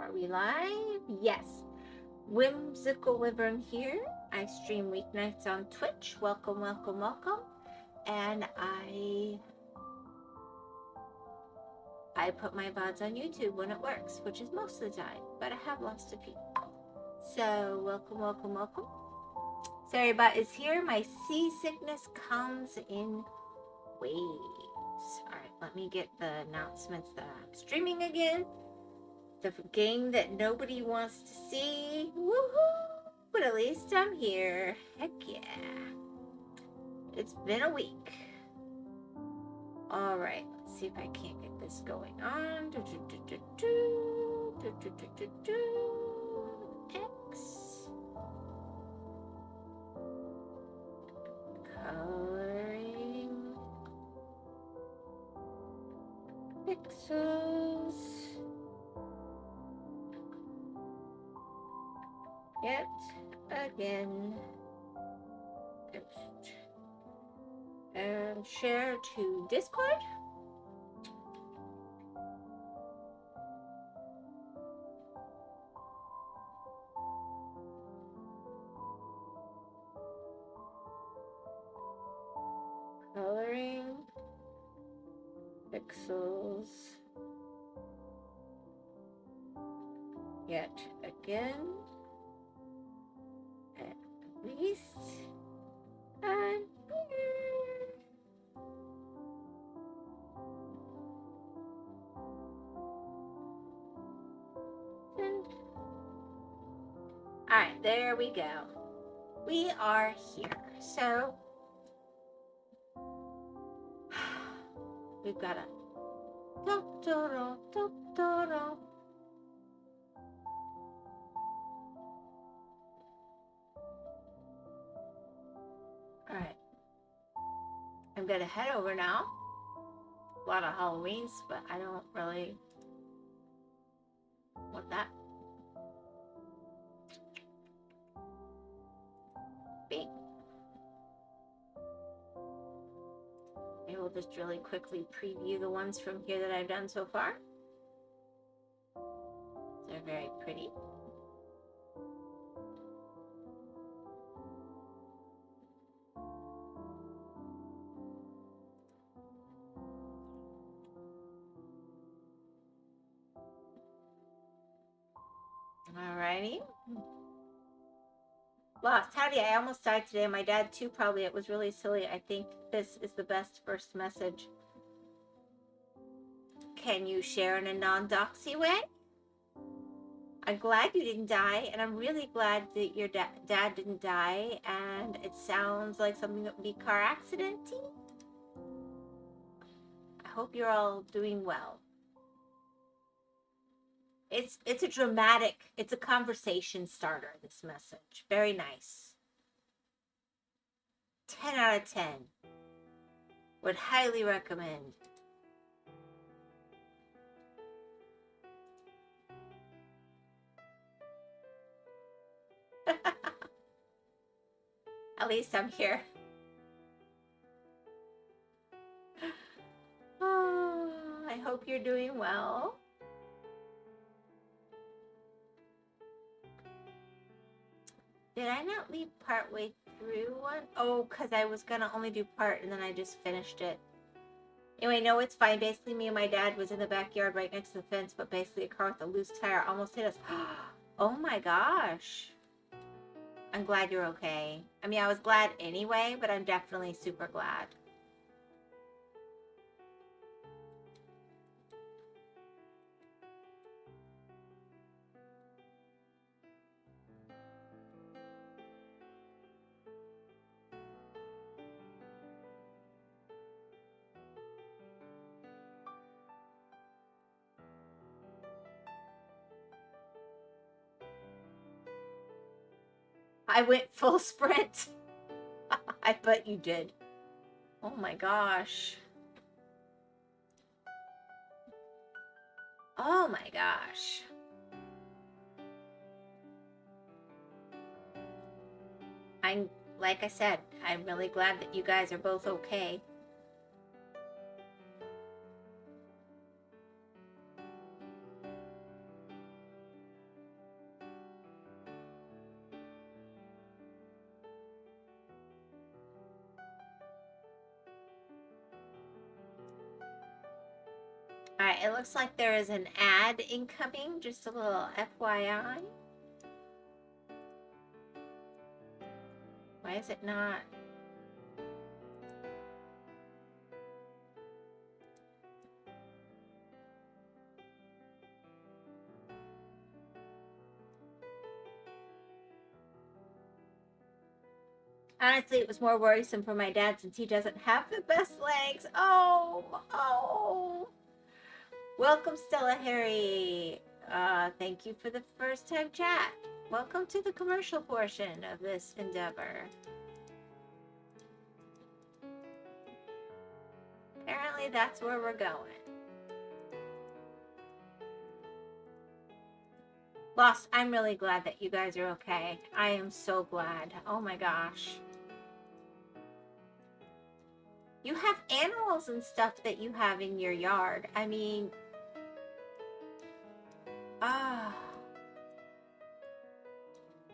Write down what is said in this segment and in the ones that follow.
Are we live? Yes. WhymsicalWyvern here. I stream weeknights on Twitch. Welcome, welcome, welcome. And I put my VODs on YouTube when it works, which is most of the time, but I have lost a few. So welcome, welcome, welcome. Sorry about is here. My seasickness comes in waves. All right, let me get the announcements that I'm streaming again. The game that nobody wants to see. Woohoo! But at least I'm here. Heck yeah. It's been a week. All right, let's see if I can't get this going on. X. Coloring. Pixels. Yet again. And share to Discord. Coloring. Pixels. Yet again. At least I'm here. Alright, there we go. We are here. So we've got a Alright. I'm gonna head over now. A lot of Halloweens, but I don't really want that. Bing. Maybe we'll just really quickly preview the ones from here that I've done so far. They're very pretty. Alrighty. Lost. Howdy, I almost died today. My dad too, probably. It was really silly. I think this is the best first message. Can you share in a non-doxy way? I'm glad you didn't die, and I'm really glad that your dad didn't die, and it sounds like something that would be car accident-y. I hope you're all doing well. It's a dramatic, it's a conversation starter, this message. Very nice. 10 out of 10. Would highly recommend. At least I'm here. Oh, I hope you're doing well. Did I not leave partway through one? Oh, because I was going to only do part and then I just finished it. Anyway, no, it's fine. Basically, me and my dad was in the backyard right next to the fence, but basically a car with a loose tire almost hit us. Oh my gosh. I'm glad you're okay. I mean, I was glad anyway, but I'm definitely super glad. I went full sprint. I bet you did. Oh my gosh. Oh my gosh. I'm, like I said, I'm really glad that you guys are both okay. Alright, it looks like there is an ad incoming. Just a little FYI. Why is it not? Honestly, it was more worrisome for my dad since he doesn't have the best legs. Oh. Welcome, Stella Harry. Thank you for the first time chat. Welcome to the commercial portion of this endeavor. Apparently, that's where we're going. Lost, I'm really glad that you guys are okay. I am so glad. Oh my gosh. You have animals and stuff that you have in your yard. I mean,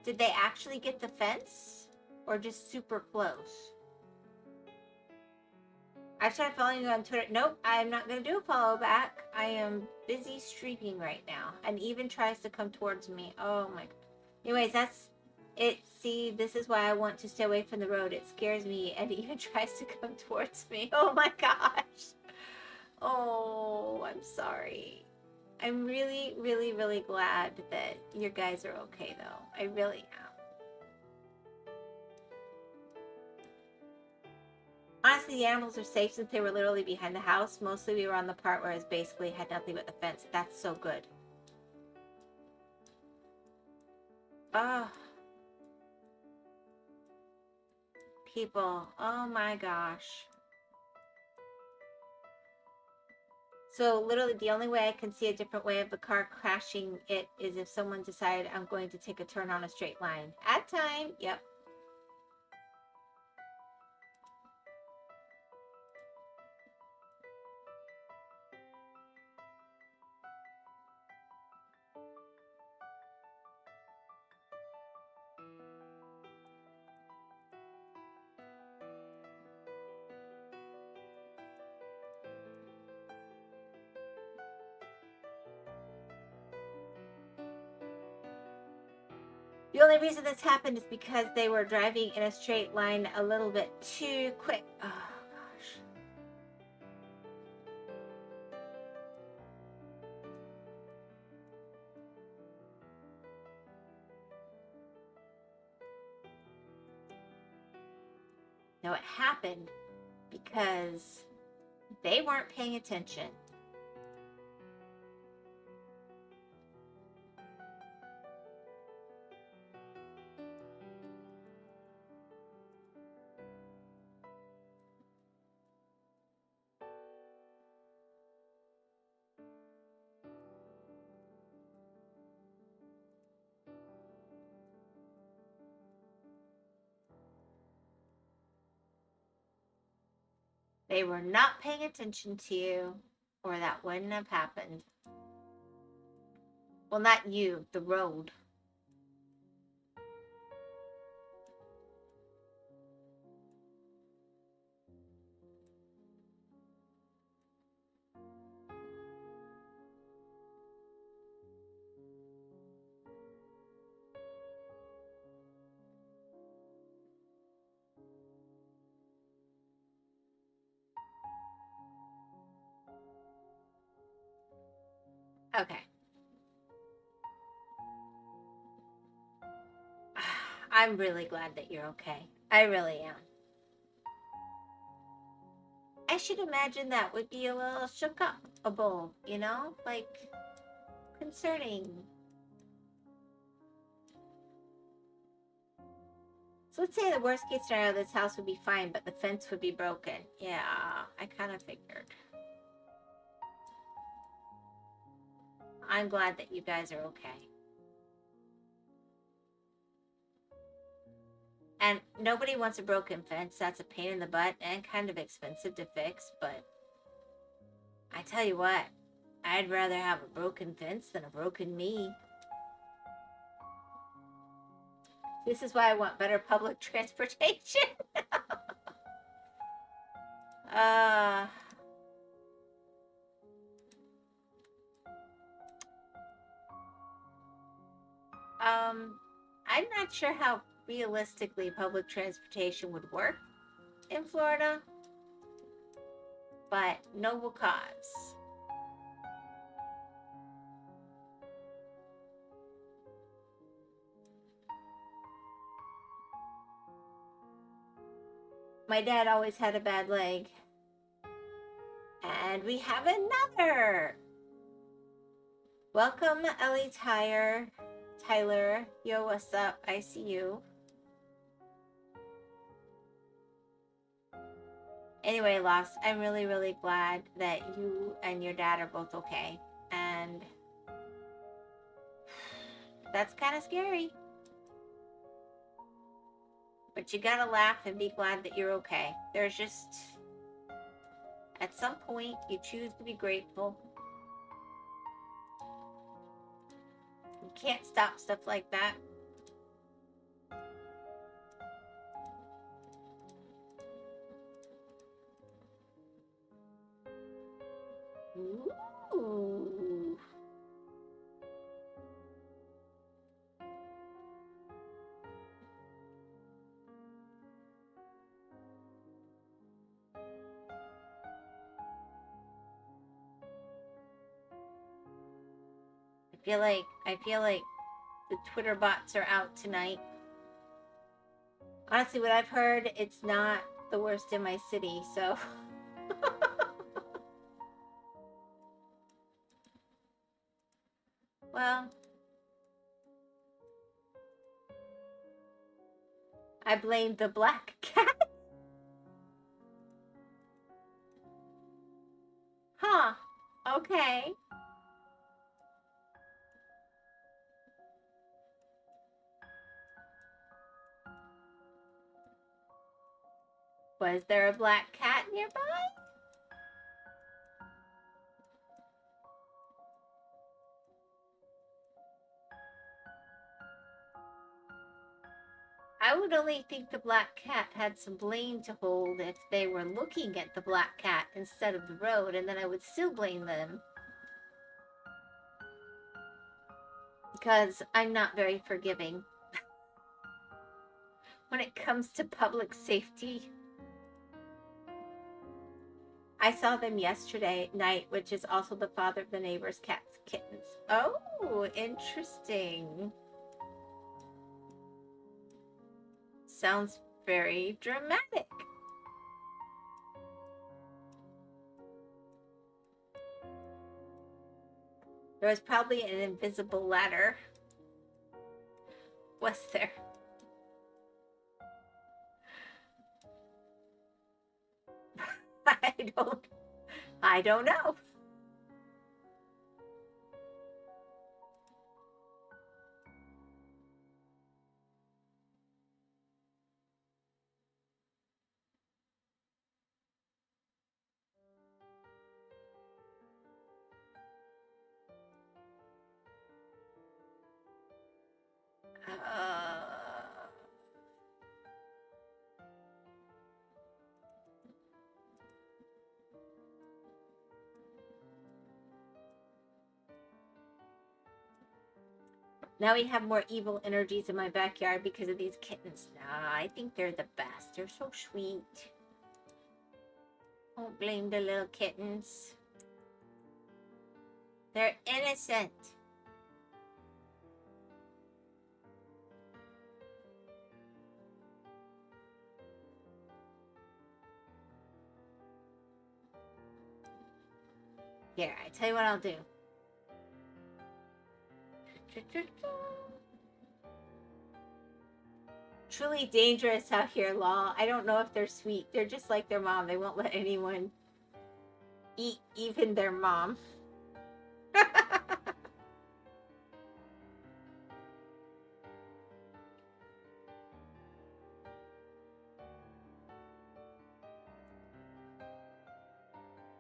did they actually get the fence? Or just super close? I started following you on Twitter. Nope, I'm not going to do a follow back. I am busy streaming right now. And even tries to come towards me. Oh my god. Anyways, that's it. See, this is why I want to stay away from the road. It scares me and it even tries to come towards me. Oh my gosh. Oh, I'm sorry. I'm really, really, really glad that you guys are okay though. I really am. Honestly, the animals are safe since they were literally behind the house. Mostly we were on the part where it basically had nothing but the fence. That's so good. People. Oh my gosh. So literally the only way I can see a different way of the car crashing it is if someone decided I'm going to take a turn on a straight line. At time. Yep. The only reason this happened is because they were driving in a straight line a little bit too quick. Oh, gosh. No, it happened because they weren't paying attention. They were not paying attention to you, or that wouldn't have happened. Well, not you, the road. Okay. I'm really glad that you're okay. I really am. I should imagine that would be a little shook upable, you know? Like, concerning. So let's say the worst case scenario, this house would be fine, but the fence would be broken. Yeah, I kind of figured. I'm glad that you guys are okay. And nobody wants a broken fence. That's a pain in the butt and kind of expensive to fix, but I tell you what, I'd rather have a broken fence than a broken me. This is why I want better public transportation. I'm not sure how realistically public transportation would work in Florida, but noble cause. My dad always had a bad leg. And we have another. Welcome, Ellie Tyler. Yo, what's up? I see you. Anyway, Lost, I'm really, really glad that you and your dad are both okay. And that's kind of scary. But you gotta laugh and be glad that you're okay. There's just, at some point, you choose to be grateful. You can't stop stuff like that. Ooh. I feel like the Twitter bots are out tonight. Honestly, what I've heard, it's not the worst in my city, so. Well, I blame the black cat. Huh. Okay. Was there a black cat nearby? I would only think the black cat had some blame to hold if they were looking at the black cat instead of the road, and then I would still blame them. Because I'm not very forgiving when it comes to public safety. I saw them yesterday night, which is also the father of the neighbor's cat's kittens. Oh, interesting. Sounds very dramatic. There was probably an invisible ladder. Was there? I don't know. Now we have more evil energies in my backyard because of these kittens. Nah, I think they're the best. They're so sweet. Don't blame the little kittens. They're innocent. Here, I tell you what I'll do. Truly dangerous out here, Law. I don't know if they're sweet. They're just like their mom. They won't let anyone eat even their mom.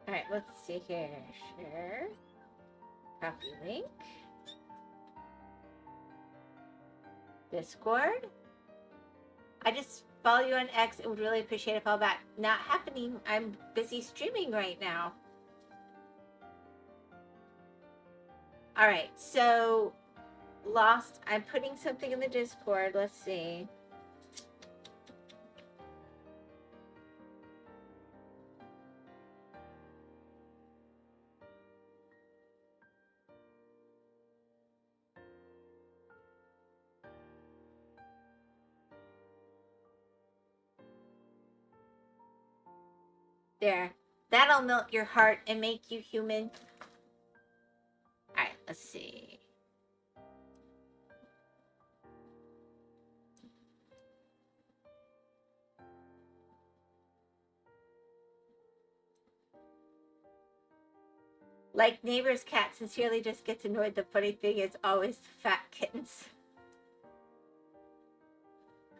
Alright, let's see here. Share. Copy link. Discord. I just follow you on X and would really appreciate a follow back. Not happening. I'm busy streaming right now. Alright, so lost. I'm putting something in the Discord. Let's see. There. That'll melt your heart and make you human. Alright, let's see. Like neighbor's cat sincerely just gets annoyed. The funny thing is always the fat kittens.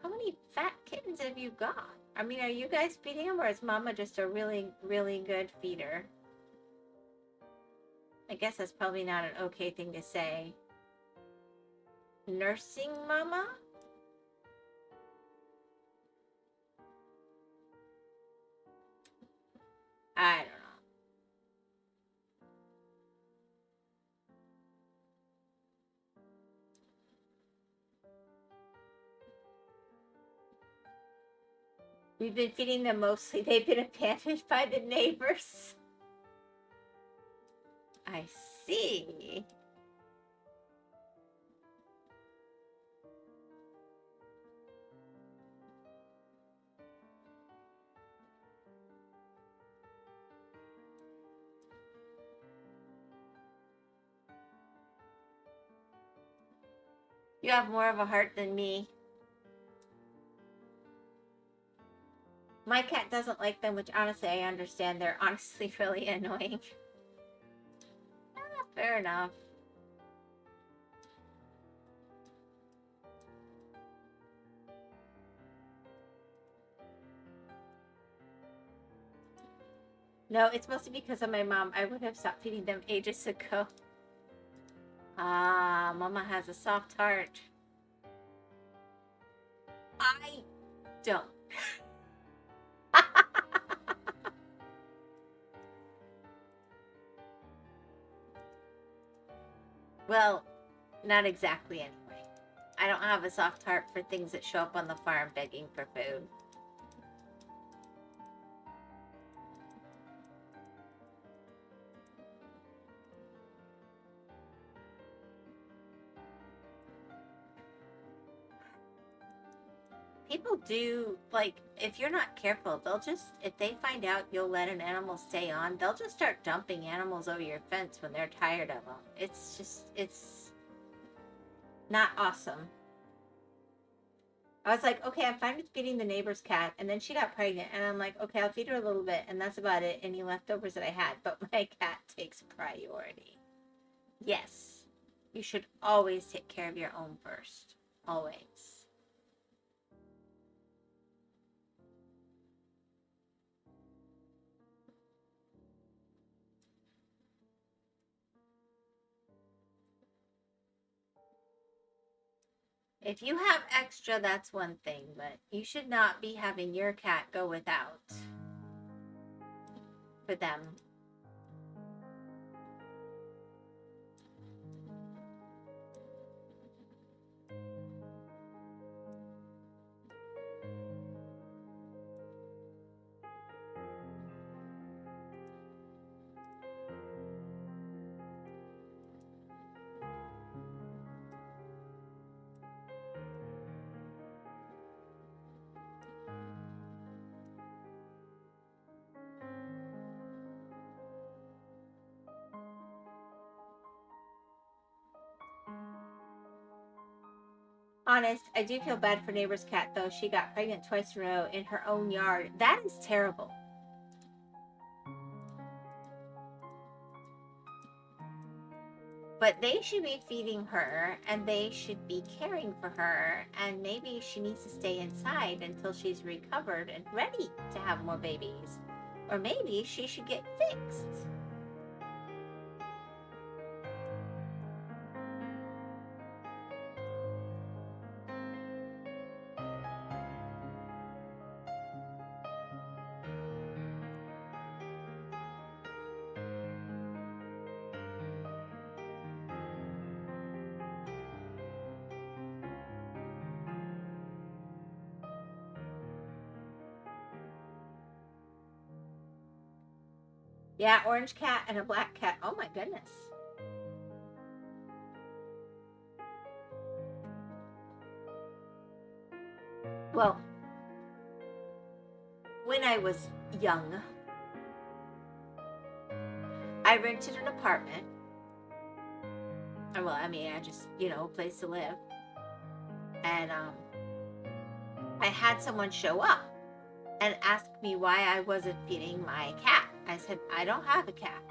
How many fat kittens have you got? I mean, are you guys feeding them or is Mama just a really, really good feeder? I guess that's probably not an okay thing to say. Nursing Mama? I don't know. We've been feeding them mostly. They've been abandoned by the neighbors. I see. You have more of a heart than me. My cat doesn't like them, which honestly I understand. They're honestly really annoying. Fair enough. No, it's mostly because of my mom. I would have stopped feeding them ages ago. Ah, Mama has a soft heart. I don't. Well, not exactly anyway. I don't have a soft heart for things that show up on the farm begging for food. People do, like, if you're not careful, they'll just, if they find out you'll let an animal stay on, they'll just start dumping animals over your fence when they're tired of them. It's just, it's not awesome. I was like, okay, I'm fine with feeding the neighbor's cat. And then she got pregnant. And I'm like, okay, I'll feed her a little bit. And that's about it. Any leftovers that I had. But my cat takes priority. Yes. You should always take care of your own first. Always. If you have extra, that's one thing. But you should not be having your cat go without. For them. Honest, I do feel bad for neighbor's cat, though. She got pregnant twice in a row in her own yard. That is terrible. But they should be feeding her, and they should be caring for her, and maybe she needs to stay inside until she's recovered and ready to have more babies. Or maybe she should get fixed. Yeah, orange cat and a black cat. Oh my goodness. Well, when I was young, I rented an apartment. Well, I mean, I just, a place to live. And I had someone show up and ask me why I wasn't feeding my cat. I said, I don't have a cat.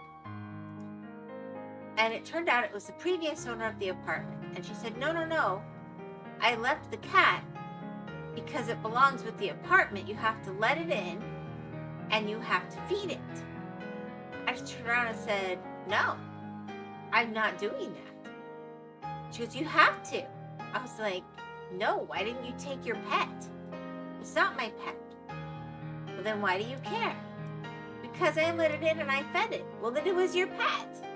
And it turned out it was the previous owner of the apartment. And she said, no. I left the cat because it belongs with the apartment. You have to let it in and you have to feed it. I just turned around and said, no, I'm not doing that. She goes, you have to. I was like, no, why didn't you take your pet? It's not my pet. Well, then why do you care? Because I let it in and I fed it. Well, then it was your pet.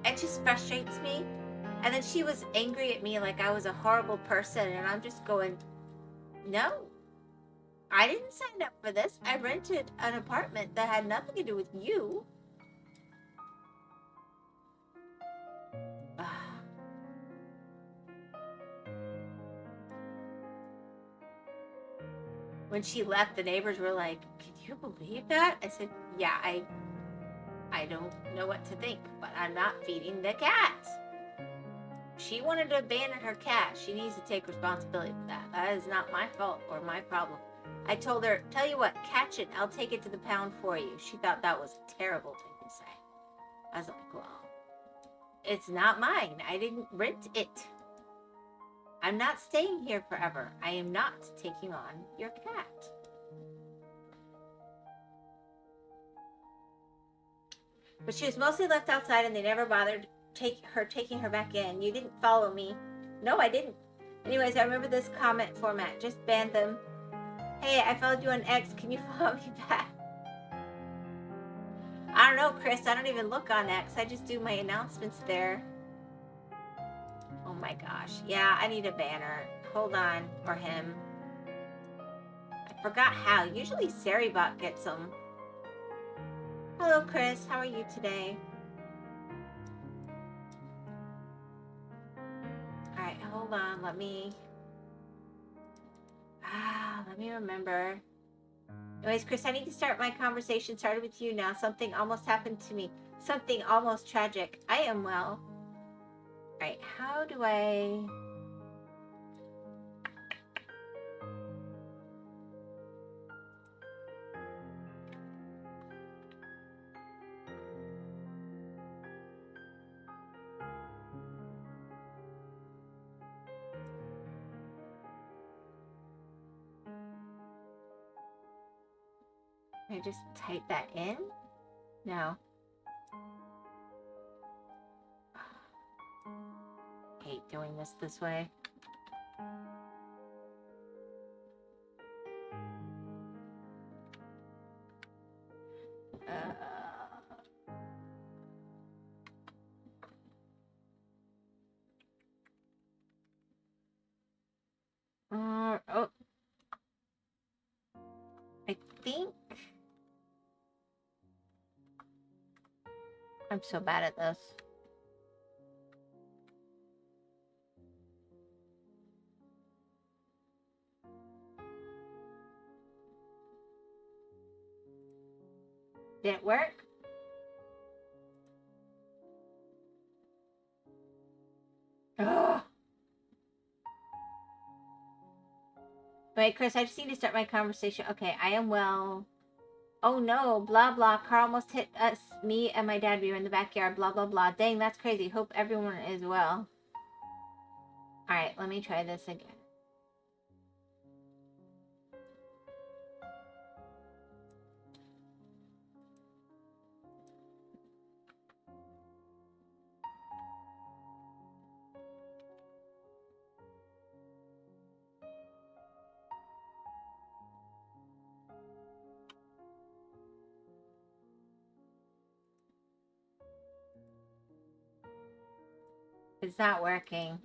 It just frustrates me. And then she was angry at me like I was a horrible person. And I'm just going, no, I didn't sign up for this. I rented an apartment that had nothing to do with you. When she left, the neighbors were like, can you believe that? I said, yeah, I don't know what to think, but I'm not feeding the cat. She wanted to abandon her cat. She needs to take responsibility for that. That is not my fault or my problem. I told her, tell you what, catch it. I'll take it to the pound for you. She thought that was a terrible thing to say. I was like, well, it's not mine. I didn't rent it. I'm not staying here forever. I am not taking on your cat. But she was mostly left outside and they never bothered taking her back in. You didn't follow me. No, I didn't. Anyways, I remember this comment format. Just banned them. Hey, I followed you on X. Can you follow me back? I don't know, Chris. I don't even look on X. I just do my announcements there. Oh my gosh. Yeah, I need a banner. Hold on. Or him. I forgot how. Usually Saribot gets them. Hello, Chris. How are you today? Alright, hold on. Let me remember. Anyways, Chris, I need to start my conversation. Started with you now. Something almost happened to me. Something almost tragic. I am well. Alright, how do I... Can I just type that in? No. Hate doing this way. Oh. I think I'm so bad at this. Did it work? Ugh. Wait, Chris, I just need to start my conversation. Okay, I am well. Oh no, blah blah. Car almost hit us, me and my dad. We were in the backyard, blah blah blah. Dang, that's crazy. Hope everyone is well. Alright, let me try this again. It's not working.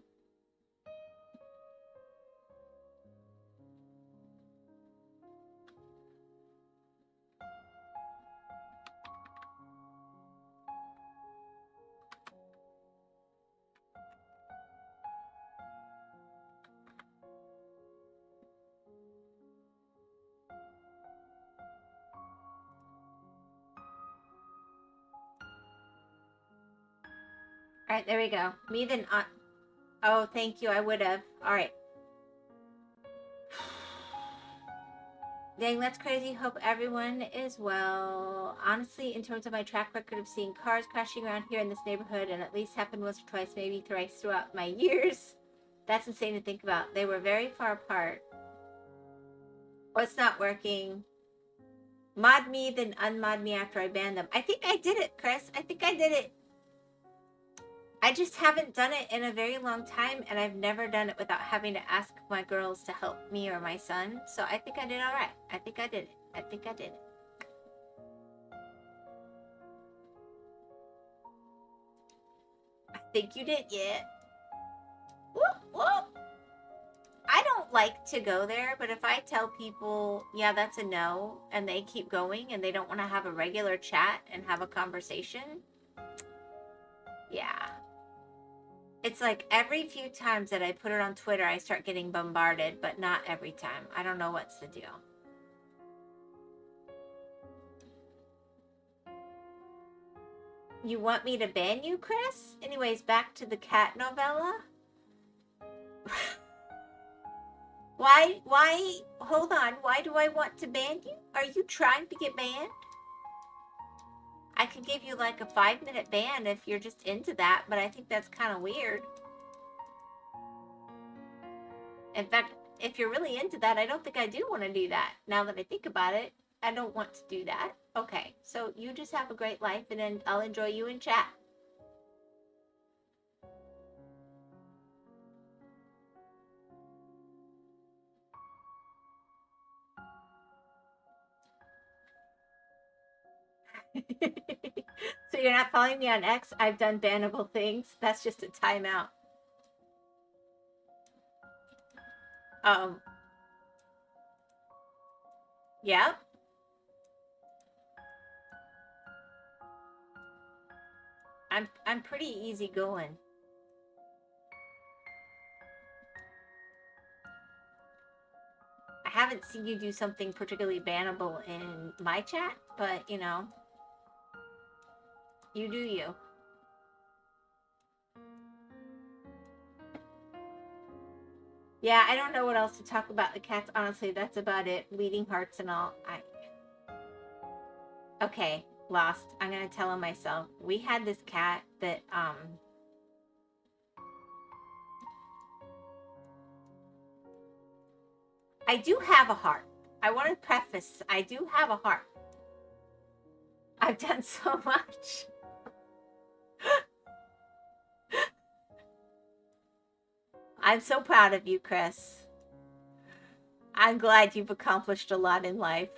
All right, there we go. Me then. Oh, thank you. I would have. All right. Dang, that's crazy. Hope everyone is well. Honestly, in terms of my track record of seeing cars crashing around here in this neighborhood, and at least happened once or twice, maybe thrice throughout my years, that's insane to think about. They were very far apart. What's not working? Mod me, then unmod me after I ban them. I think I did it, Chris. I think I did it. I just haven't done it in a very long time, and I've never done it without having to ask my girls to help me or my son. So I think I did all right. I think I did it. I think I did it. I think you did, yeah. Whoop, whoop. I don't like to go there, but if I tell people, yeah, that's a no, and they keep going and they don't want to have a regular chat and have a conversation, yeah. It's like every few times that I put it on Twitter, I start getting bombarded, but not every time. I don't know what's the deal. You want me to ban you, Chris? Anyways, back to the cat novella. Why, hold on, why do I want to ban you? Are you trying to get banned? I could give you like a 5-minute ban if you're just into that, but I think that's kind of weird. In fact, if you're really into that, I don't think I do want to do that. Now that I think about it, I don't want to do that. Okay, so you just have a great life, and then I'll enjoy you in chat. So you're not following me on X? I've done bannable things. That's just a timeout. Yeah. I'm pretty easygoing. I haven't seen you do something particularly bannable in my chat, but you know, you do you. Yeah, I don't know what else to talk about the cats. Honestly, that's about it. Bleeding hearts and all. Okay, lost. I'm gonna tell him myself. We had this cat that I do have a heart. I want to preface, I do have a heart. I've done so much. I'm so proud of you, Chris. I'm glad you've accomplished a lot in life.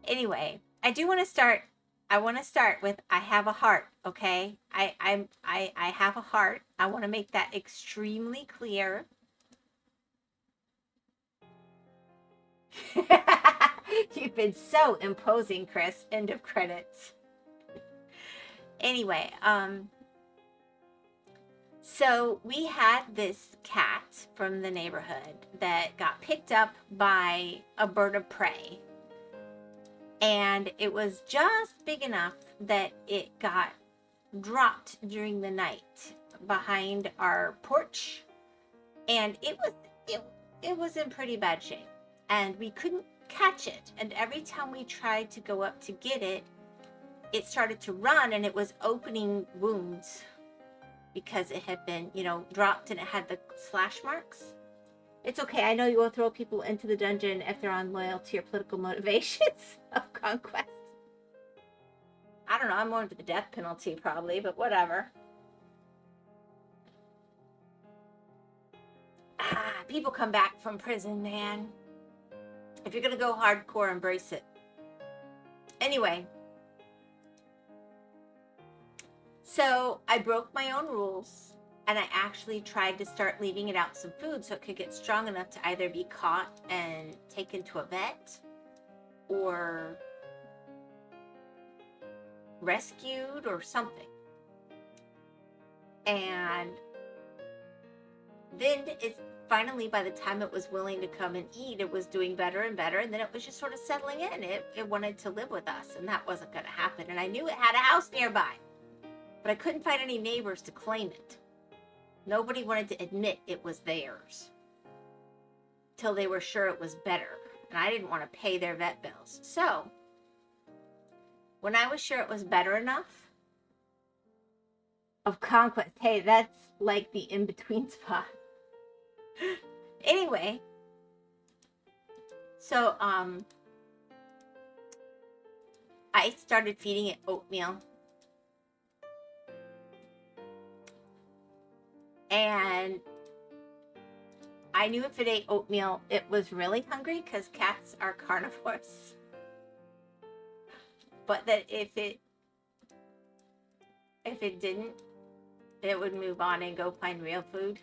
Anyway, I do want to start. I want to start with I have a heart, okay? I have a heart. I want to make that extremely clear. You've been so imposing, Chris. End of credits. Anyway, so we had this cat from the neighborhood that got picked up by a bird of prey. And it was just big enough that it got dropped during the night behind our porch. And it was in pretty bad shape. And we couldn't catch it. And every time we tried to go up to get it, it started to run and it was opening wounds because it had been, you know, dropped and it had the slash marks. It's okay. I know you will throw people into the dungeon if they're unloyal to your political motivations of conquest. I don't know. I'm more into the death penalty probably, but whatever. People come back from prison, man. If you're going to go hardcore, embrace it. Anyway. So I broke my own rules. And I actually tried to start leaving it out some food so it could get strong enough to either be caught and taken to a vet or rescued or something. And then it finally, by the time it was willing to come and eat, it was doing better and better. And then it was just sort of settling in. It wanted to live with us, and that wasn't going to happen. And I knew it had a house nearby. but I couldn't find any neighbors to claim it. Nobody wanted to admit it was theirs till they were sure it was better, and I didn't want to pay their vet bills. So when I was sure it was better enough of conquest, hey, that's like the in-between spot. Anyway, so I started feeding it oatmeal. And I knew if it ate oatmeal, it was really hungry because cats are carnivores. But that if it didn't, it would move on and go find real food.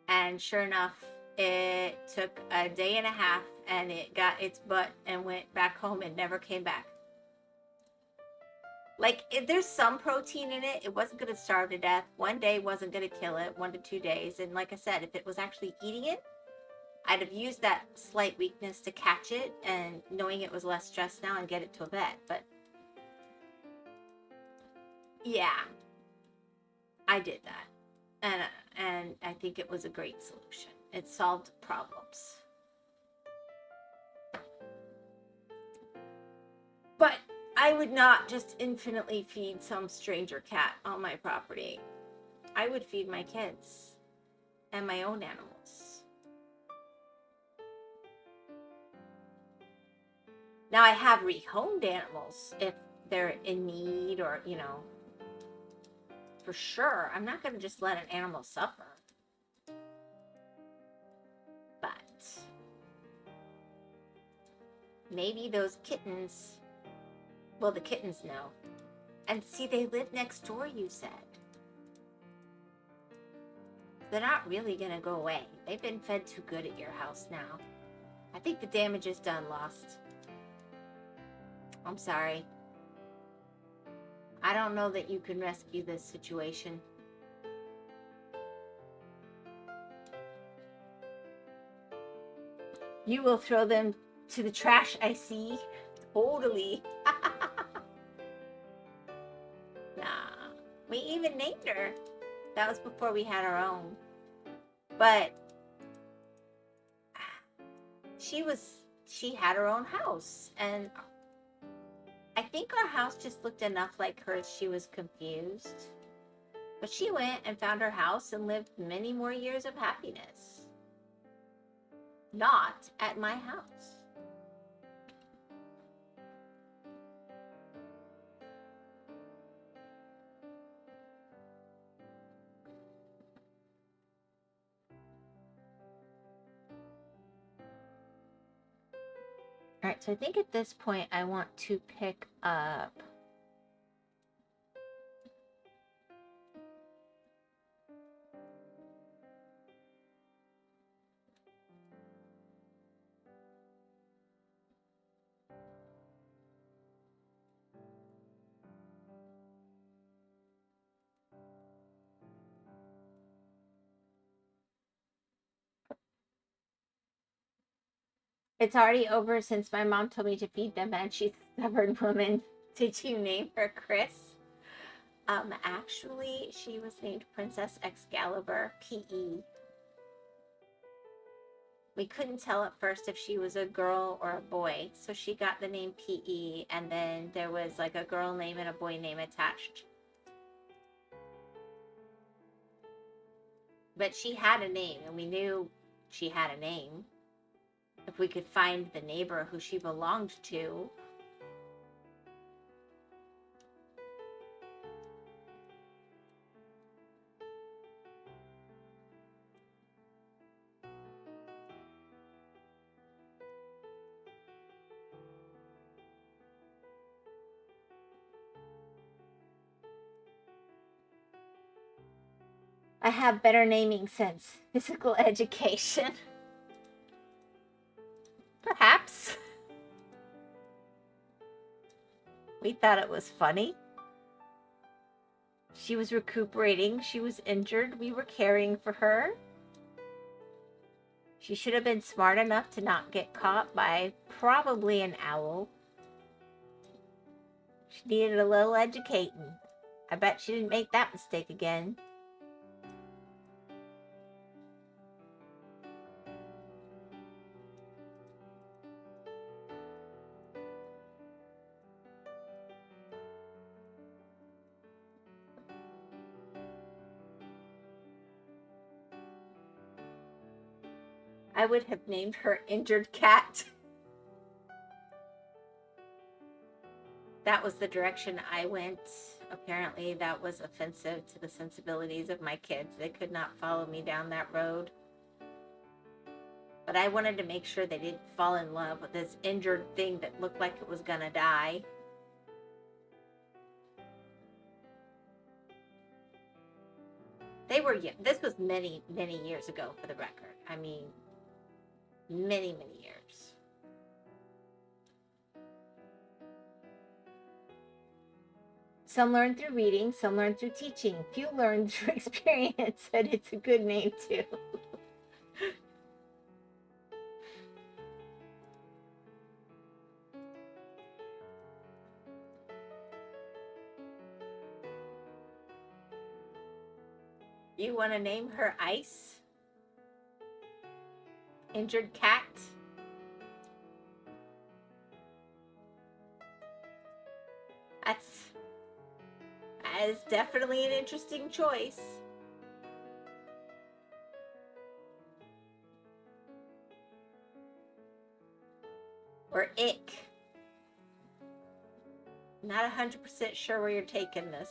And sure enough, it took a day and a half and it got its butt and went back home and never came back. Like, if there's some protein in it, it wasn't going to starve to death. One day wasn't going to kill it, 1 to 2 days. And like I said, if it was actually eating it, I'd have used that slight weakness to catch it and knowing it was less stressed now and get it to a vet. But yeah, I did that. And I think it was a great solution. It solved problems. But I would not just infinitely feed some stranger cat on my property. I would feed my kids and my own animals. Now I have rehomed animals if they're in need or, you know, for sure. I'm not going to just let an animal suffer. But maybe those kittens, well, the kittens know. And see, they live next door, you said. They're not really going to go away. They've been fed too good at your house now. I think the damage is done, Lost. I'm sorry. I don't know that you can rescue this situation. You will throw them to the trash, I see. Totally. Nah. We even named her. That was before we had our own. But she had her own house. And I think our house just looked enough like hers. She was confused. But she went and found her house and lived many more years of happiness. Not at my house. All right, so I think at this point I want to pick up it's already over since my mom told me to feed them and she's a stubborn woman. Did you name her Chris? Actually, she was named Princess Excalibur, P.E. We couldn't tell at first if she was a girl or a boy, so she got the name P.E. and then there was like a girl name and a boy name attached. But she had a name, and we knew she had a name. If we could find the neighbor who she belonged to. I have better naming sense. Physical education. Perhaps. We thought it was funny. She was recuperating. She was injured. We were caring for her. She should have been smart enough to not get caught by probably an owl. She needed a little educating. I bet she didn't make that mistake again. I would have named her Injured Cat. That was the direction I went. Apparently, that was offensive to the sensibilities of my kids. They could not follow me down that road. But I wanted to make sure they didn't fall in love with this injured thing that looked like it was gonna die. They were, this was many, many years ago for the record. I mean, many, many years. Some learn through reading, some learn through teaching. Few learn through experience, and it's a good name too. You want to name her Ice? Injured Cat? That is definitely an interesting choice. Or Ick. Not 100% sure where you're taking this.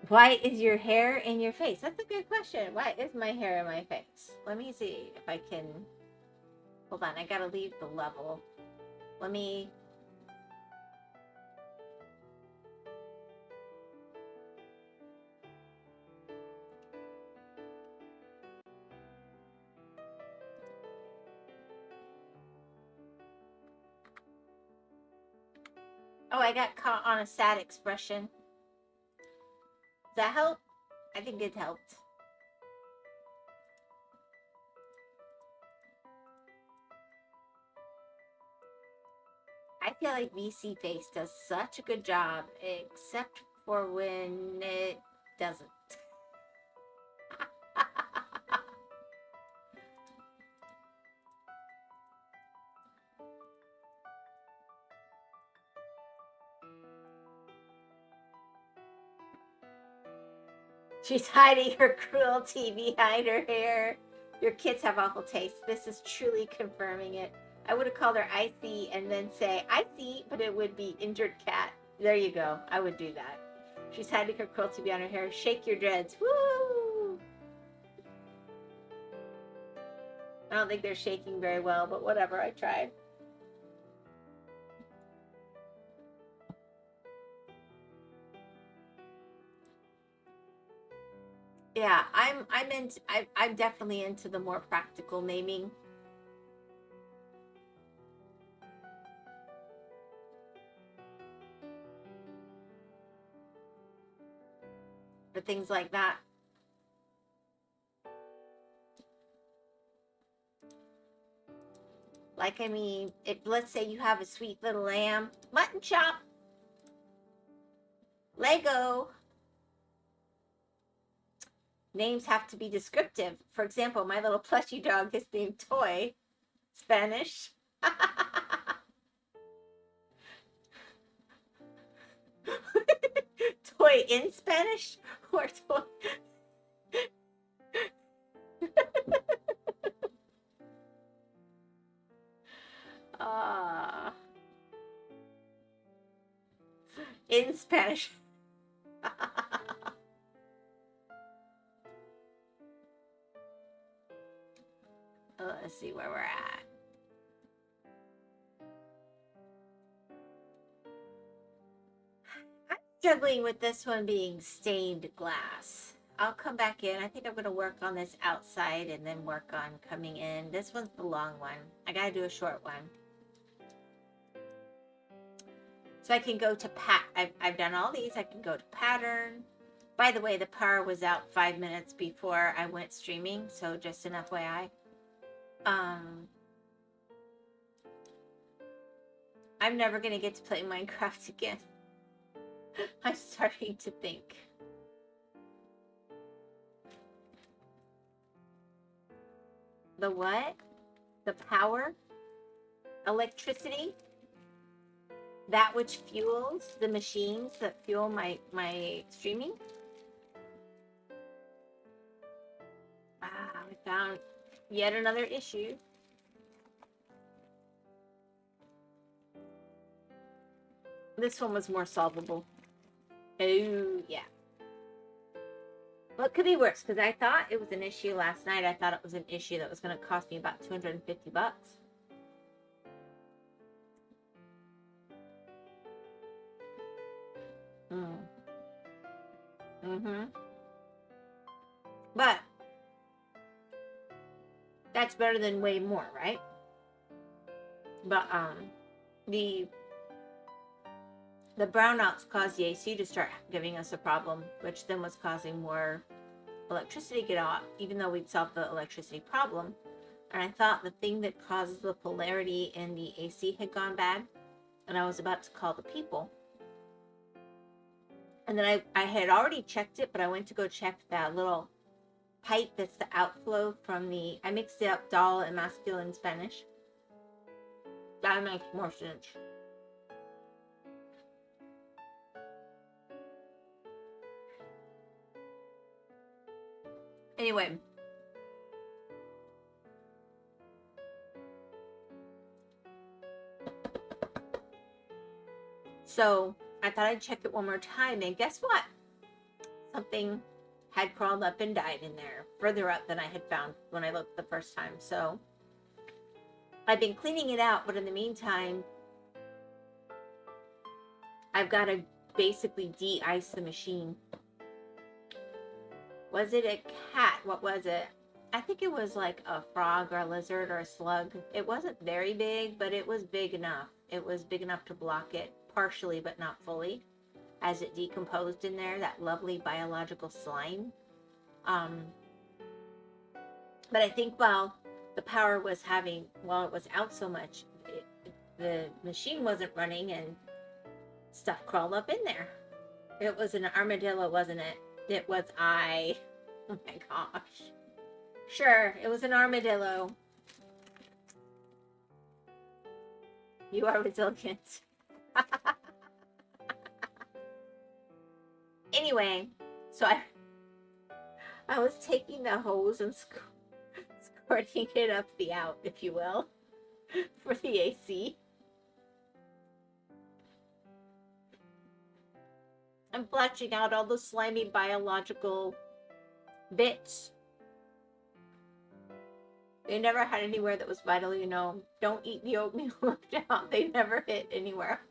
Why is your hair in your face? That's a good question. Why is my hair in my face? Let me see if I can... Hold on, I gotta leave the level. Let me... Oh, I got caught on a sad expression. Does that help? I think it helped. I feel like VC Face does such a good job, except for when it doesn't. She's hiding her cruelty behind her hair. Your kids have awful taste. This is truly confirming it. I would have called her Icy and then say Icy, but it would be Injured Cat. There you go. I would do that. She's hiding her cruelty behind her hair. Shake your dreads. Woo! I don't think they're shaking very well, but whatever. I tried. Yeah, I'm definitely into the more practical naming. For things like that. Like, I mean, if let's say you have a sweet little lamb, mutton chop, Lego. Names have to be descriptive. For example, my little plushy dog is named Toy. Spanish. Toy in Spanish? Or toy? In Spanish. Let's see where we're at. I'm struggling with this one being stained glass. I'll come back in. I think I'm going to work on this outside and then work on coming in. This one's the long one. I got to do a short one. So I can go to I've done all these. I can go to pattern. By the way, the power was out 5 minutes before I went streaming, so just an FYI. I'm never gonna get to play Minecraft again. I'm starting to think. The what? The power? Electricity? That which fuels the machines that fuel my streaming? I found yet another issue. This one was more solvable. Oh, yeah. Well, it could be worse, because I thought it was an issue last night. I thought it was an issue that was going to cost me about 250 bucks. But that's better than way more, right? But the brownouts caused the AC to start giving us a problem, which then was causing more electricity to get out, even though we'd solved the electricity problem. And I thought the thing that causes the polarity in the AC had gone bad, and I was about to call the people. And then I had already checked it, but I went to go check that little pipe that's the outflow from the, I mixed it up doll and masculine Spanish. That makes more sense. Anyway. So I thought I'd check it one more time, and guess what? Something had crawled up and died in there, further up than I had found when I looked the first time. So I've been cleaning it out, but in the meantime, I've got to basically de-ice the machine. Was it a cat? What was it? I think it was like a frog or a lizard or a slug. It wasn't very big, but it was big enough. It was big enough to block it, partially but not fully, as it decomposed in there, that lovely biological slime. But I think while the power was while it was out so much, the machine wasn't running and stuff crawled up in there. It was an armadillo, wasn't it? It was oh my gosh. Sure, it was an armadillo. You are resilient. Anyway, so I was taking the hose and squirting it up the out, if you will, for the AC. I'm fletching out all the slimy biological bits. They never had anywhere that was vital, you know. Don't eat the oatmeal left out. They never hit anywhere.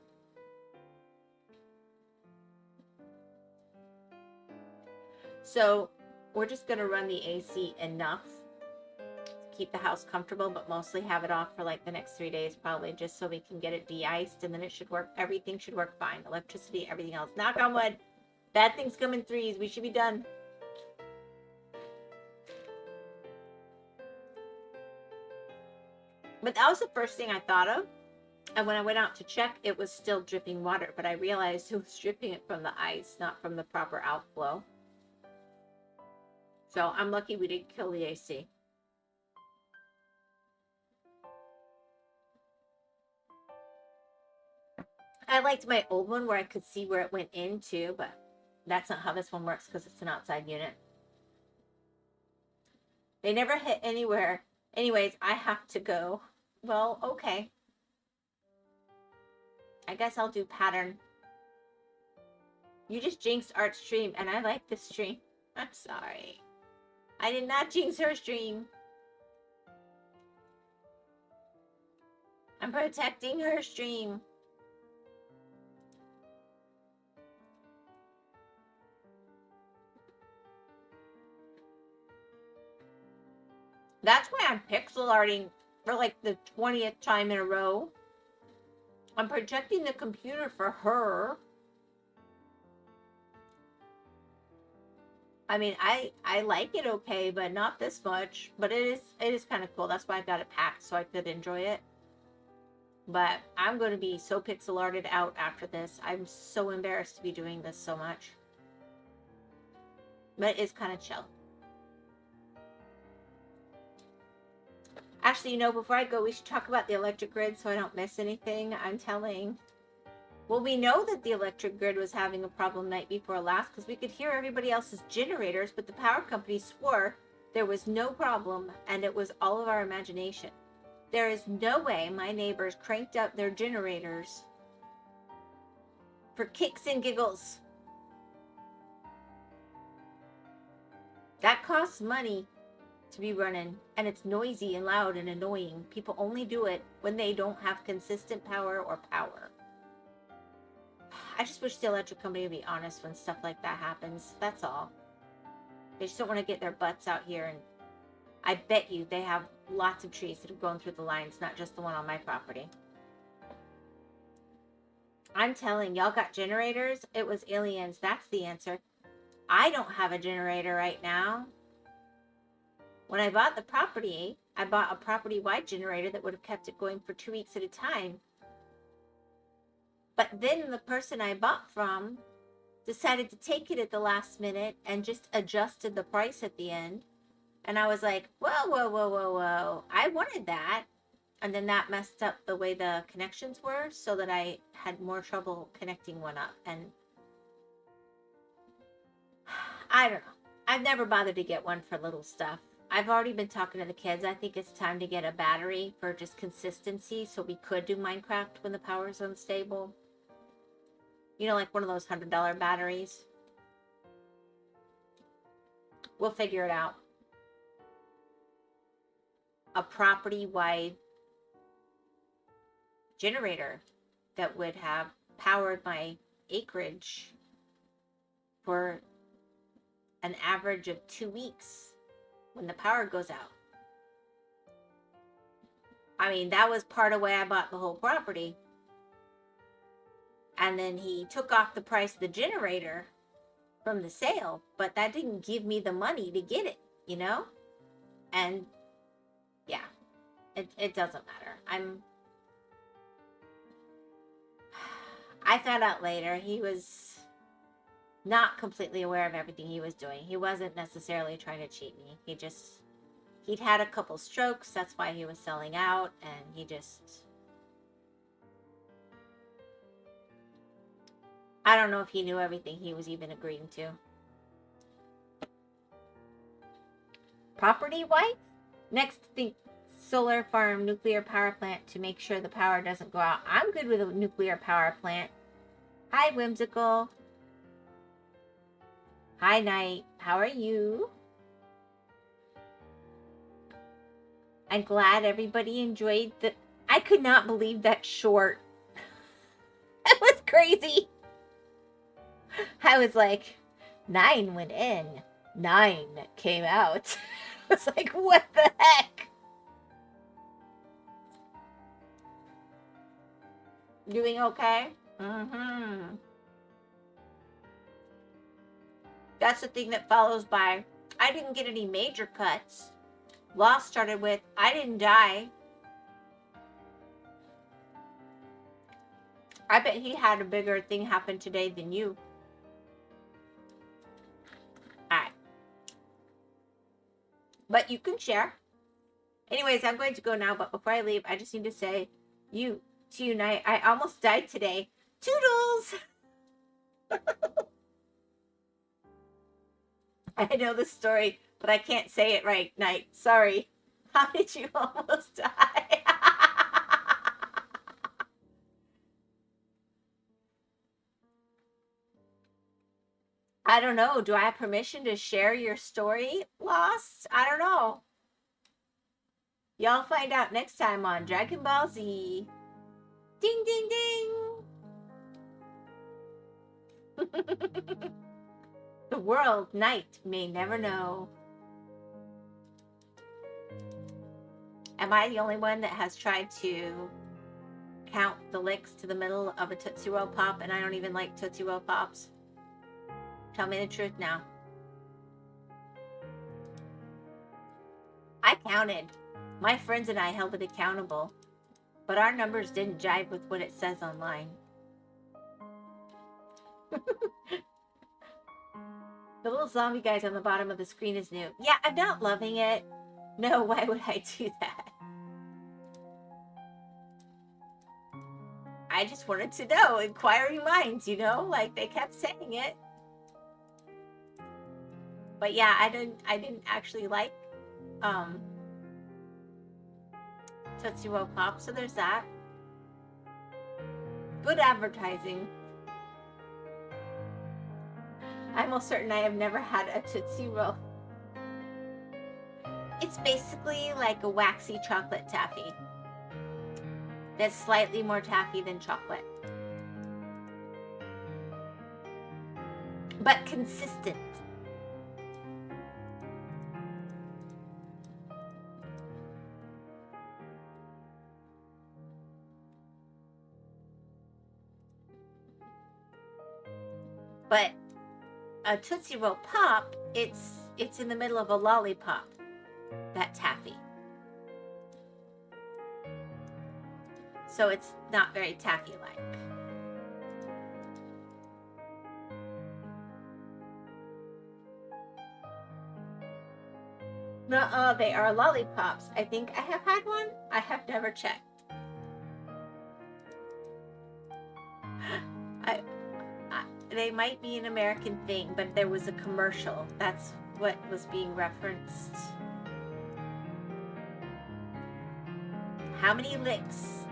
So we're just going to run the AC enough to keep the house comfortable, but mostly have it off for like the next 3 days probably, just so we can get it de-iced, and then it should work. Everything should work fine. Electricity, everything else. Knock on wood. Bad things come in threes. We should be done. But that was the first thing I thought of. And when I went out to check, it was still dripping water, but I realized it was dripping it from the ice, not from the proper outflow. So I'm lucky we didn't kill the AC. I liked my old one where I could see where it went into, but that's not how this one works because it's an outside unit. They never hit anywhere. Anyways, I have to go. Well, okay. I guess I'll do pattern. You just jinxed Art's stream, and I like this stream. I'm sorry. I did not jinx her stream. I'm protecting her stream. That's why I'm pixel arting for like the 20th time in a row. I'm protecting the computer for her. I mean, I like it okay, but not this much. But it is kind of cool. That's why I got it packed so I could enjoy it. But I'm going to be so pixel arted out after this. I'm so embarrassed to be doing this so much. But it's kind of chill. Actually, you know, before I go, we should talk about the electric grid so I don't miss anything. I'm telling. Well, we know that the electric grid was having a problem night before last because we could hear everybody else's generators, but the power company swore there was no problem and it was all of our imagination. There is no way my neighbors cranked up their generators for kicks and giggles. That costs money to be running, and it's noisy and loud and annoying. People only do it when they don't have consistent power or power. I just wish the electric company would be honest when stuff like that happens. That's all. They just don't want to get their butts out here, and I bet you they have lots of trees that have gone through the lines, not just the one on my property. I'm telling y'all got generators? It was aliens. That's the answer. I don't have a generator right now. When I bought the property, I bought a property-wide generator that would have kept it going for 2 weeks at a time. But then the person I bought from decided to take it at the last minute and just adjusted the price at the end. And I was like, whoa, whoa, whoa, whoa, whoa. I wanted that. And then that messed up the way the connections were so that I had more trouble connecting one up. And I don't know. I've never bothered to get one for little stuff. I've already been talking to the kids. I think it's time to get a battery for just consistency so we could do Minecraft when the power's unstable. You know, like one of those $100 batteries. We'll figure it out. A property-wide generator that would have powered my acreage for an average of 2 weeks when the power goes out. I mean, that was part of why I bought the whole property. And then he took off the price of the generator from the sale, but that didn't give me the money to get it, you know? And yeah, it doesn't matter. I found out later he was not completely aware of everything he was doing. He wasn't necessarily trying to cheat me. He'd had a couple strokes. That's why he was selling out. And he just, I don't know if he knew everything he was even agreeing to. Property wife? Next, think solar farm, nuclear power plant to make sure the power doesn't go out. I'm good with a nuclear power plant. Hi, Whimsical. Hi, Night. How are you? I'm glad everybody enjoyed the... I could not believe that short. That was crazy. I was like, 9 went in, 9 came out. I was like, what the heck? Doing okay? Mm-hmm. That's the thing that follows by, I didn't get any major cuts. Loss started with, I didn't die. I bet he had a bigger thing happen today than you. Alright. But you can share. Anyways, I'm going to go now, but before I leave, I just need to say, to unite. I almost died today. Toodles! I know the story, but I can't say it right, Night. Sorry. How did you almost die? I don't know. Do I have permission to share your story, Lost? I don't know. Y'all find out next time on Dragon Ball Z. Ding, ding, ding! The world, Night, may never know. Am I the only one that has tried to count the licks to the middle of a Tootsie Roll Pop and I don't even like Tootsie Roll Pops? Tell me the truth now. I counted. My friends and I held it accountable, but our numbers didn't jive with what it says online. The little zombie guys on the bottom of the screen is new. Yeah, I'm not loving it. No, why would I do that? I just wanted to know, inquiring minds, you know, like they kept saying it. But yeah, I didn't actually like Tootsie Roll Pop, so there's that. Good advertising. I'm almost certain I have never had a Tootsie Roll. It's basically like a waxy chocolate taffy that's slightly more taffy than chocolate, but consistent. But a Tootsie Roll Pop, it's in the middle of a lollipop, that taffy. So it's not very taffy-like. Nuh-uh, they are lollipops. I think I have had one. I have never checked. They might be an American thing, but there was a commercial. That's what was being referenced. How many licks?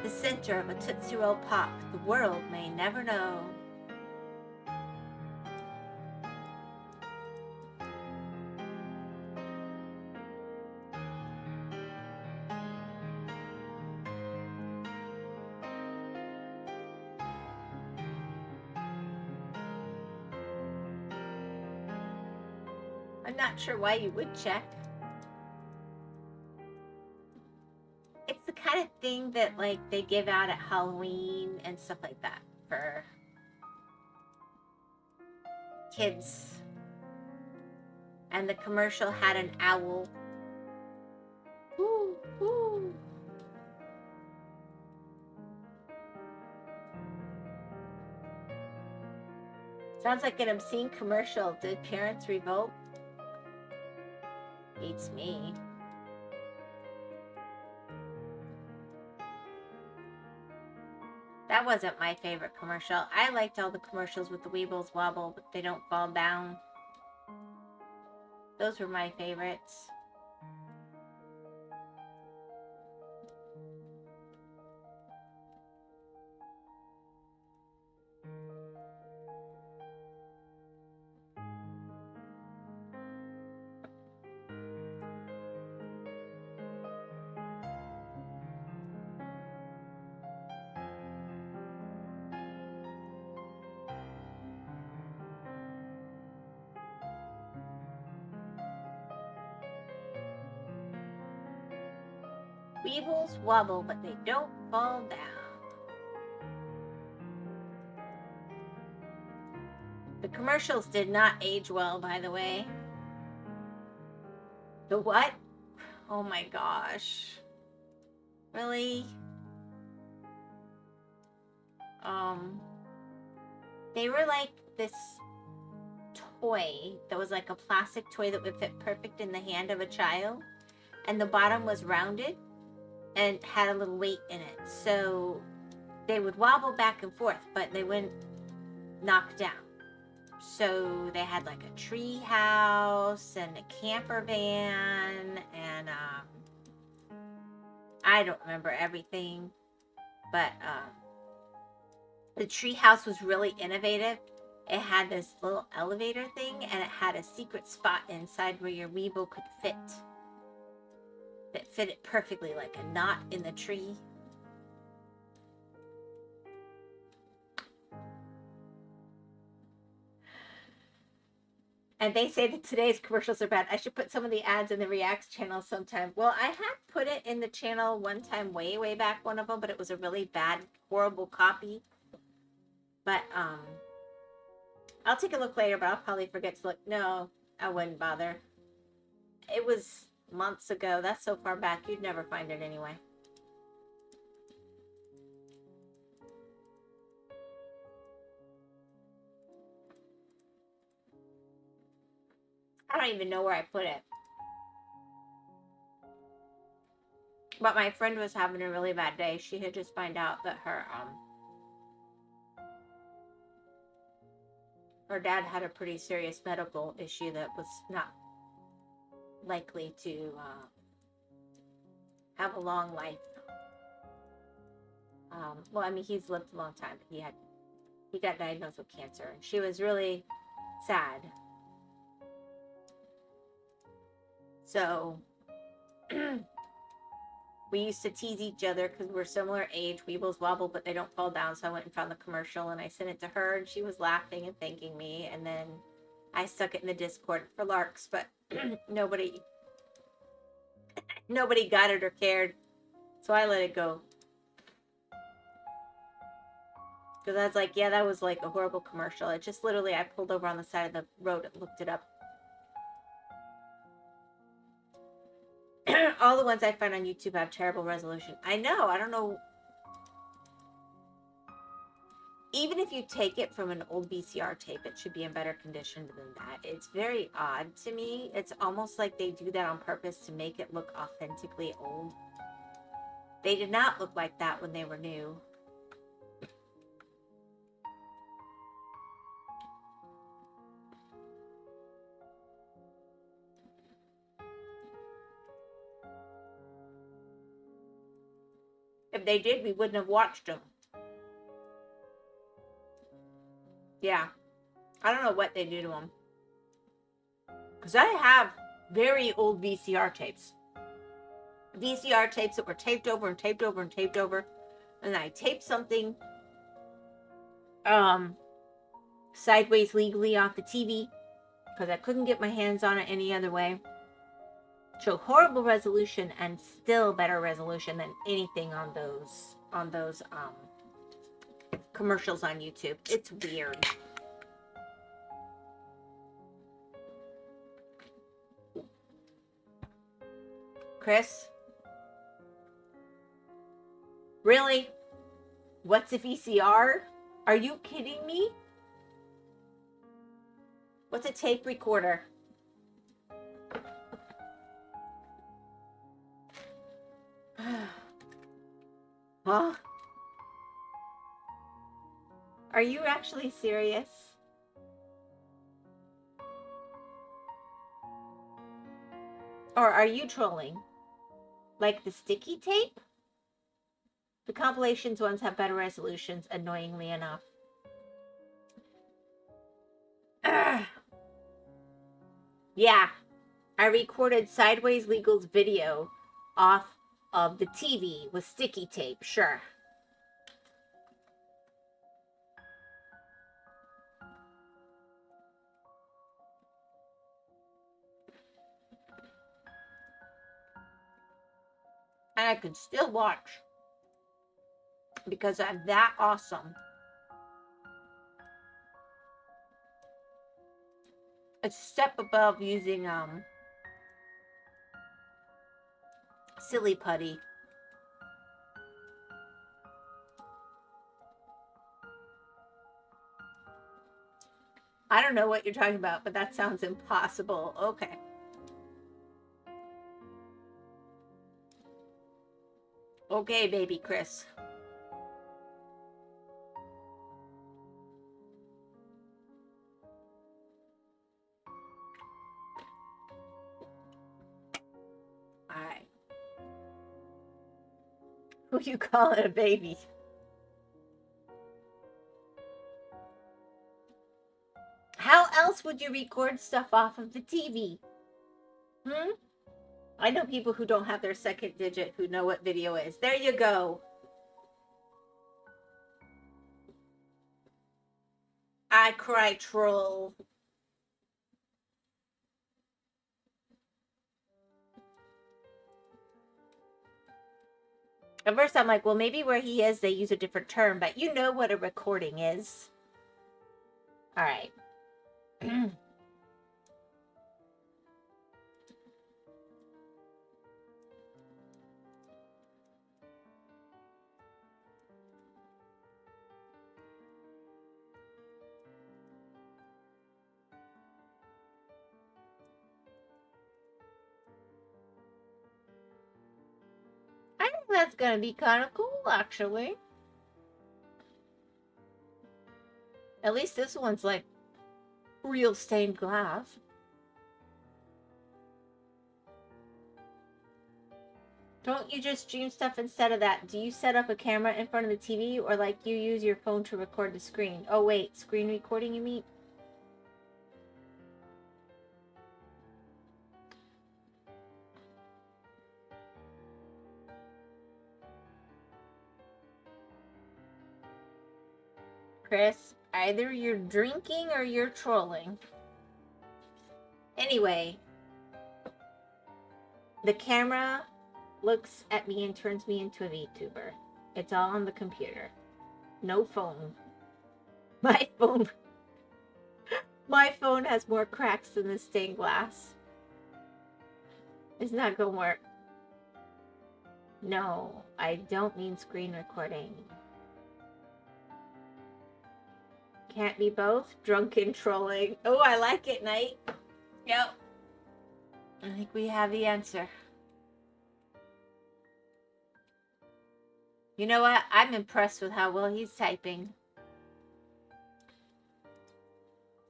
The center of a Tootsie Roll Pop. The world may never know. I'm not sure why you would check. It's the kind of thing that like they give out at Halloween and stuff like that for kids. And the commercial had an owl. Woo, woo. Sounds like an obscene commercial. Did parents revolt? Beats me. That wasn't my favorite commercial. I liked all the commercials with the Weebles wobble, but they don't fall down. Those were my favorites. Weebles wobble, but they don't fall down. The commercials did not age well, by the way. The what? Oh my gosh. Really? They were like this toy that was like a plastic toy that would fit perfect in the hand of a child, and the bottom was rounded and had a little weight in it, so they would wobble back and forth, but they wouldn't knock down. So they had like a tree house and a camper van, and I don't remember everything, but the tree house was really innovative. It had this little elevator thing, and it had a secret spot inside where your Weeble could fit. That fit it perfectly, like a knot in the tree. And they say that today's commercials are bad. I should put some of the ads in the Reacts channel sometime. Well, I had put it in the channel one time, way, way back, one of them, but it was a really bad, horrible copy. But, I'll take a look later, but I'll probably forget to look. No, I wouldn't bother. it was months ago. That's so far back, you'd never find it anyway. I don't even know where I put it. But my friend was having a really bad day. She had just found out that her dad had a pretty serious medical issue that was not likely to have a long life. Well, I mean, he's lived a long time, but he got diagnosed with cancer, and she was really sad. So we used to tease each other because we're similar age. Weebles wobble, but they don't fall down. So I went and found the commercial, and I sent it to her, and she was laughing and thanking me. And then I stuck it in the Discord for larks, but nobody got it or cared. So I let it go. Because I was like, yeah, that was like a horrible commercial. It just literally, I pulled over on the side of the road and looked it up. All the ones I find on YouTube have terrible resolution. I know. I don't know. Even if you take it from an old VCR tape, it should be in better condition than that. It's very odd to me. It's almost like they do that on purpose to make it look authentically old. They did not look like that when they were new. If they did, we wouldn't have watched them. Yeah. I don't know what they do to them. Because I have very old VCR tapes. VCR tapes that were taped over and taped over and taped over. And I taped something sideways legally off the TV. Because I couldn't get my hands on it any other way. Show horrible resolution and still better resolution than anything on those commercials on YouTube. It's weird. Chris? Really? What's a VCR? Are you kidding me? What's a tape recorder? Huh? Are you actually serious? Or are you trolling? Like the sticky tape? The compilations ones have better resolutions, annoyingly enough. Yeah, I recorded Sideways Legal's video off of the TV with sticky tape, sure. And I could still watch because I'm that awesome. It's a step above using silly putty. I don't know what you're talking about, but that sounds impossible. Okay. Okay, baby Chris. Alright. Who you calling a baby? How else would you record stuff off of the TV? I know people who don't have their second digit who know what video is. There you go. I cry troll. At first I'm like, well, maybe where he is, they use a different term, but you know what a recording is. All right. That's gonna be kind of cool, actually. At least this one's like real stained glass. Don't you just stream stuff instead of that? Do you set up a camera in front of the TV, or like you use your phone to record the screen? Oh wait, screen recording you mean? Chris, either you're drinking or you're trolling. Anyway, the camera looks at me and turns me into a VTuber. It's all on the computer. No phone. My phone has more cracks than the stained glass. It's not gonna work. No, I don't mean screen recording. Can't be both? Drunken trolling. Oh, I like it, Knight. Yep. I think we have the answer. You know what? I'm impressed with how well he's typing.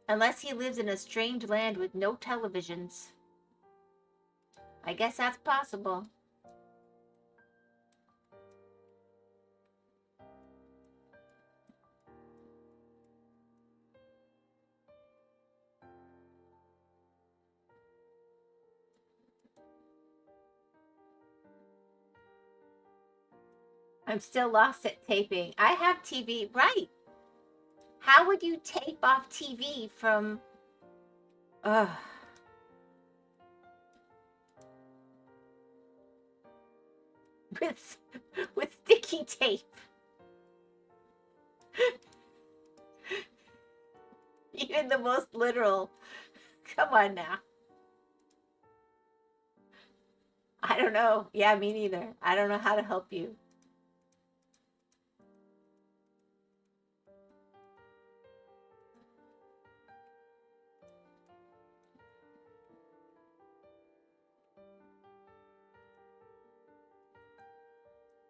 Unless he lives in a strange land with no televisions. I guess that's possible. I'm still lost at taping. I have TV. Right. How would you tape off TV from... Ugh. With sticky tape. Even the most literal. Come on now. I don't know. Yeah, me neither. I don't know how to help you.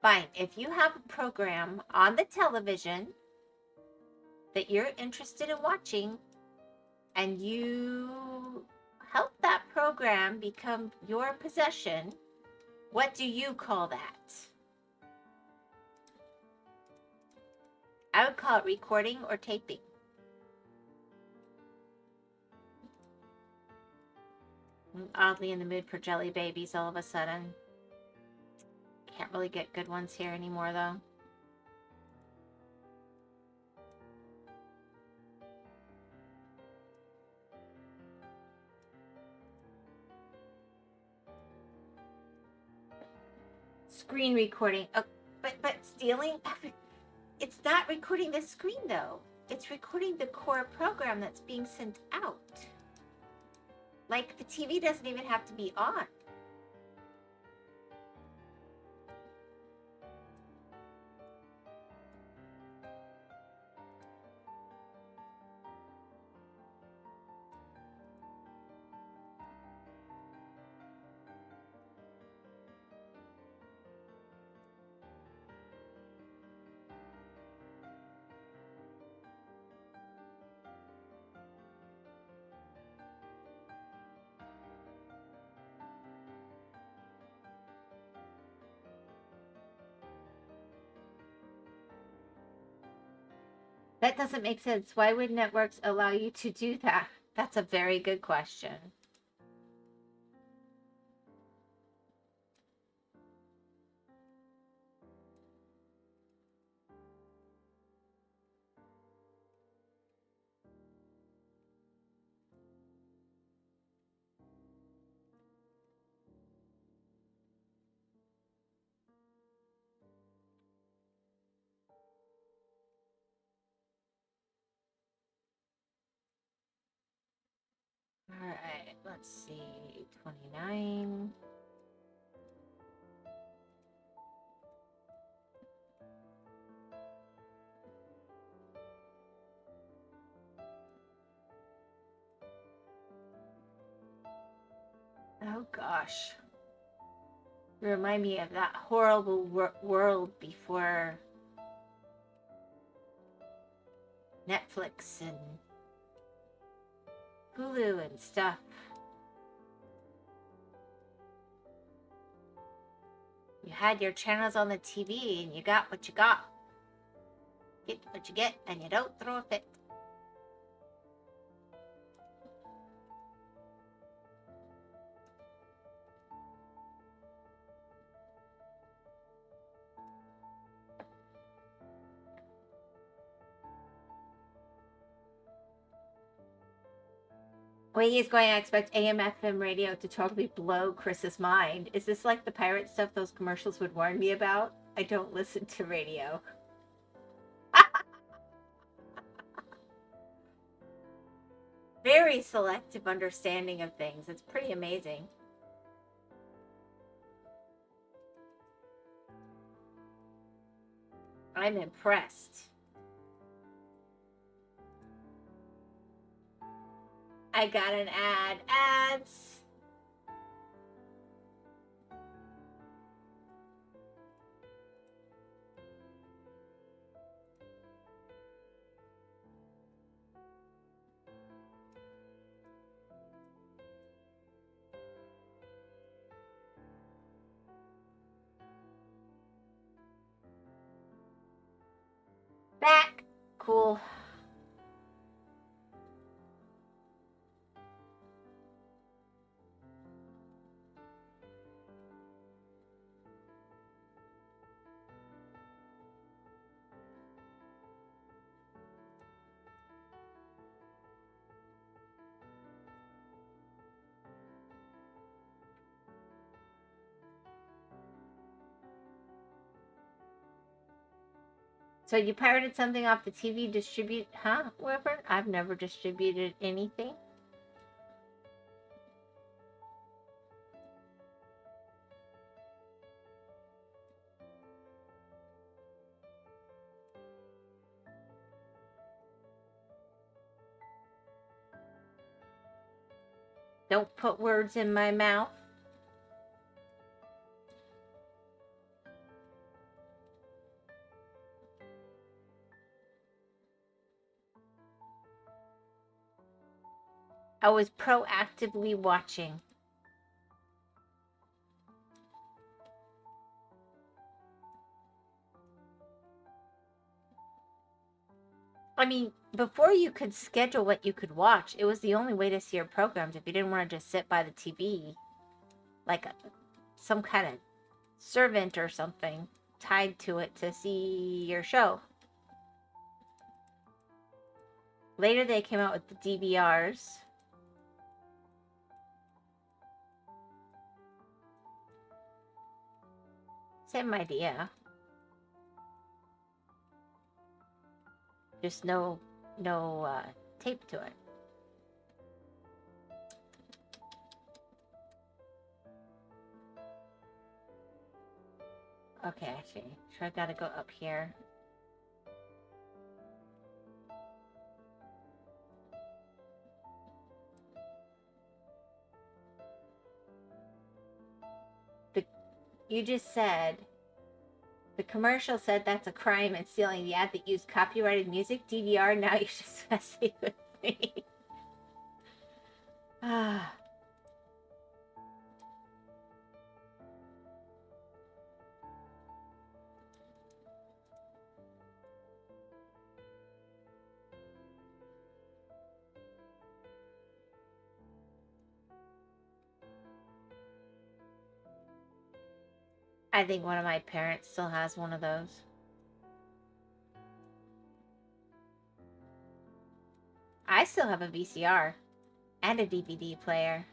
Fine. If you have a program on the television that you're interested in watching, and you help that program become your possession, what do you call that? I would call it recording or taping. I'm oddly in the mood for jelly babies all of a sudden. Can't really get good ones here anymore, though. Screen recording. Oh, but stealing? It's not recording the screen, though. It's recording the core program that's being sent out. Like, the TV doesn't even have to be on. That doesn't make sense. Why would networks allow you to do that? That's a very good question. All right, let's see. 29. Oh gosh. You remind me of that horrible world before Netflix and Hulu and stuff. You had your channels on the TV and you got what you got. Get what you get and you don't throw a fit. Way he's going, I expect AM/FM radio to totally blow Chris's mind. Is this like the pirate stuff those commercials would warn me about? I don't listen to radio. Very selective understanding of things. It's pretty amazing. I'm impressed. I got an ad. Ads. Back. Cool. So you pirated something off the TV, distribute, huh, Wyvern? I've never distributed anything. Don't put words in my mouth. I was proactively watching. I mean, before you could schedule what you could watch, it was the only way to see your programs if you didn't want to just sit by the TV like some kind of servant or something tied to it to see your show. Later they came out with the DVRs. Same idea. Just no tape to it. Okay, actually, so I gotta go up here. You just said the commercial said that's a crime and stealing the ad that used copyrighted music. DVR, now you're just messing with me. Ah. I think one of my parents still has one of those. I still have a VCR and a DVD player.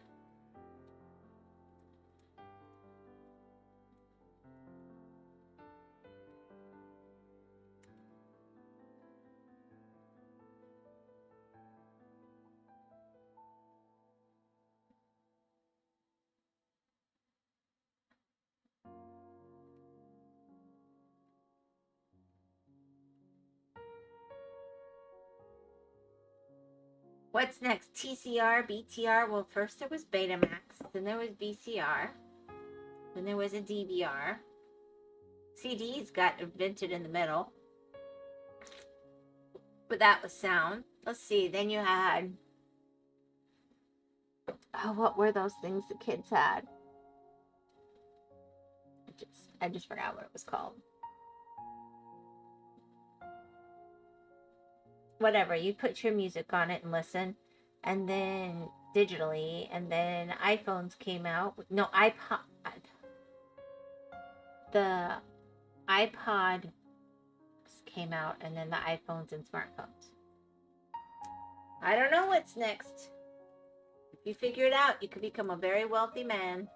What's next? TCR, BTR? Well, first there was Betamax, then there was VCR. Then there was a DVR. CDs got invented in the middle. But that was sound. Let's see. Then you had... Oh, what were those things the kids had? I just forgot what it was called. Whatever. You put your music on it and listen. And then digitally. And then iPhones came out. No, iPod. The iPod came out. And then the iPhones and smartphones. I don't know what's next. If you figure it out, you could become a very wealthy man.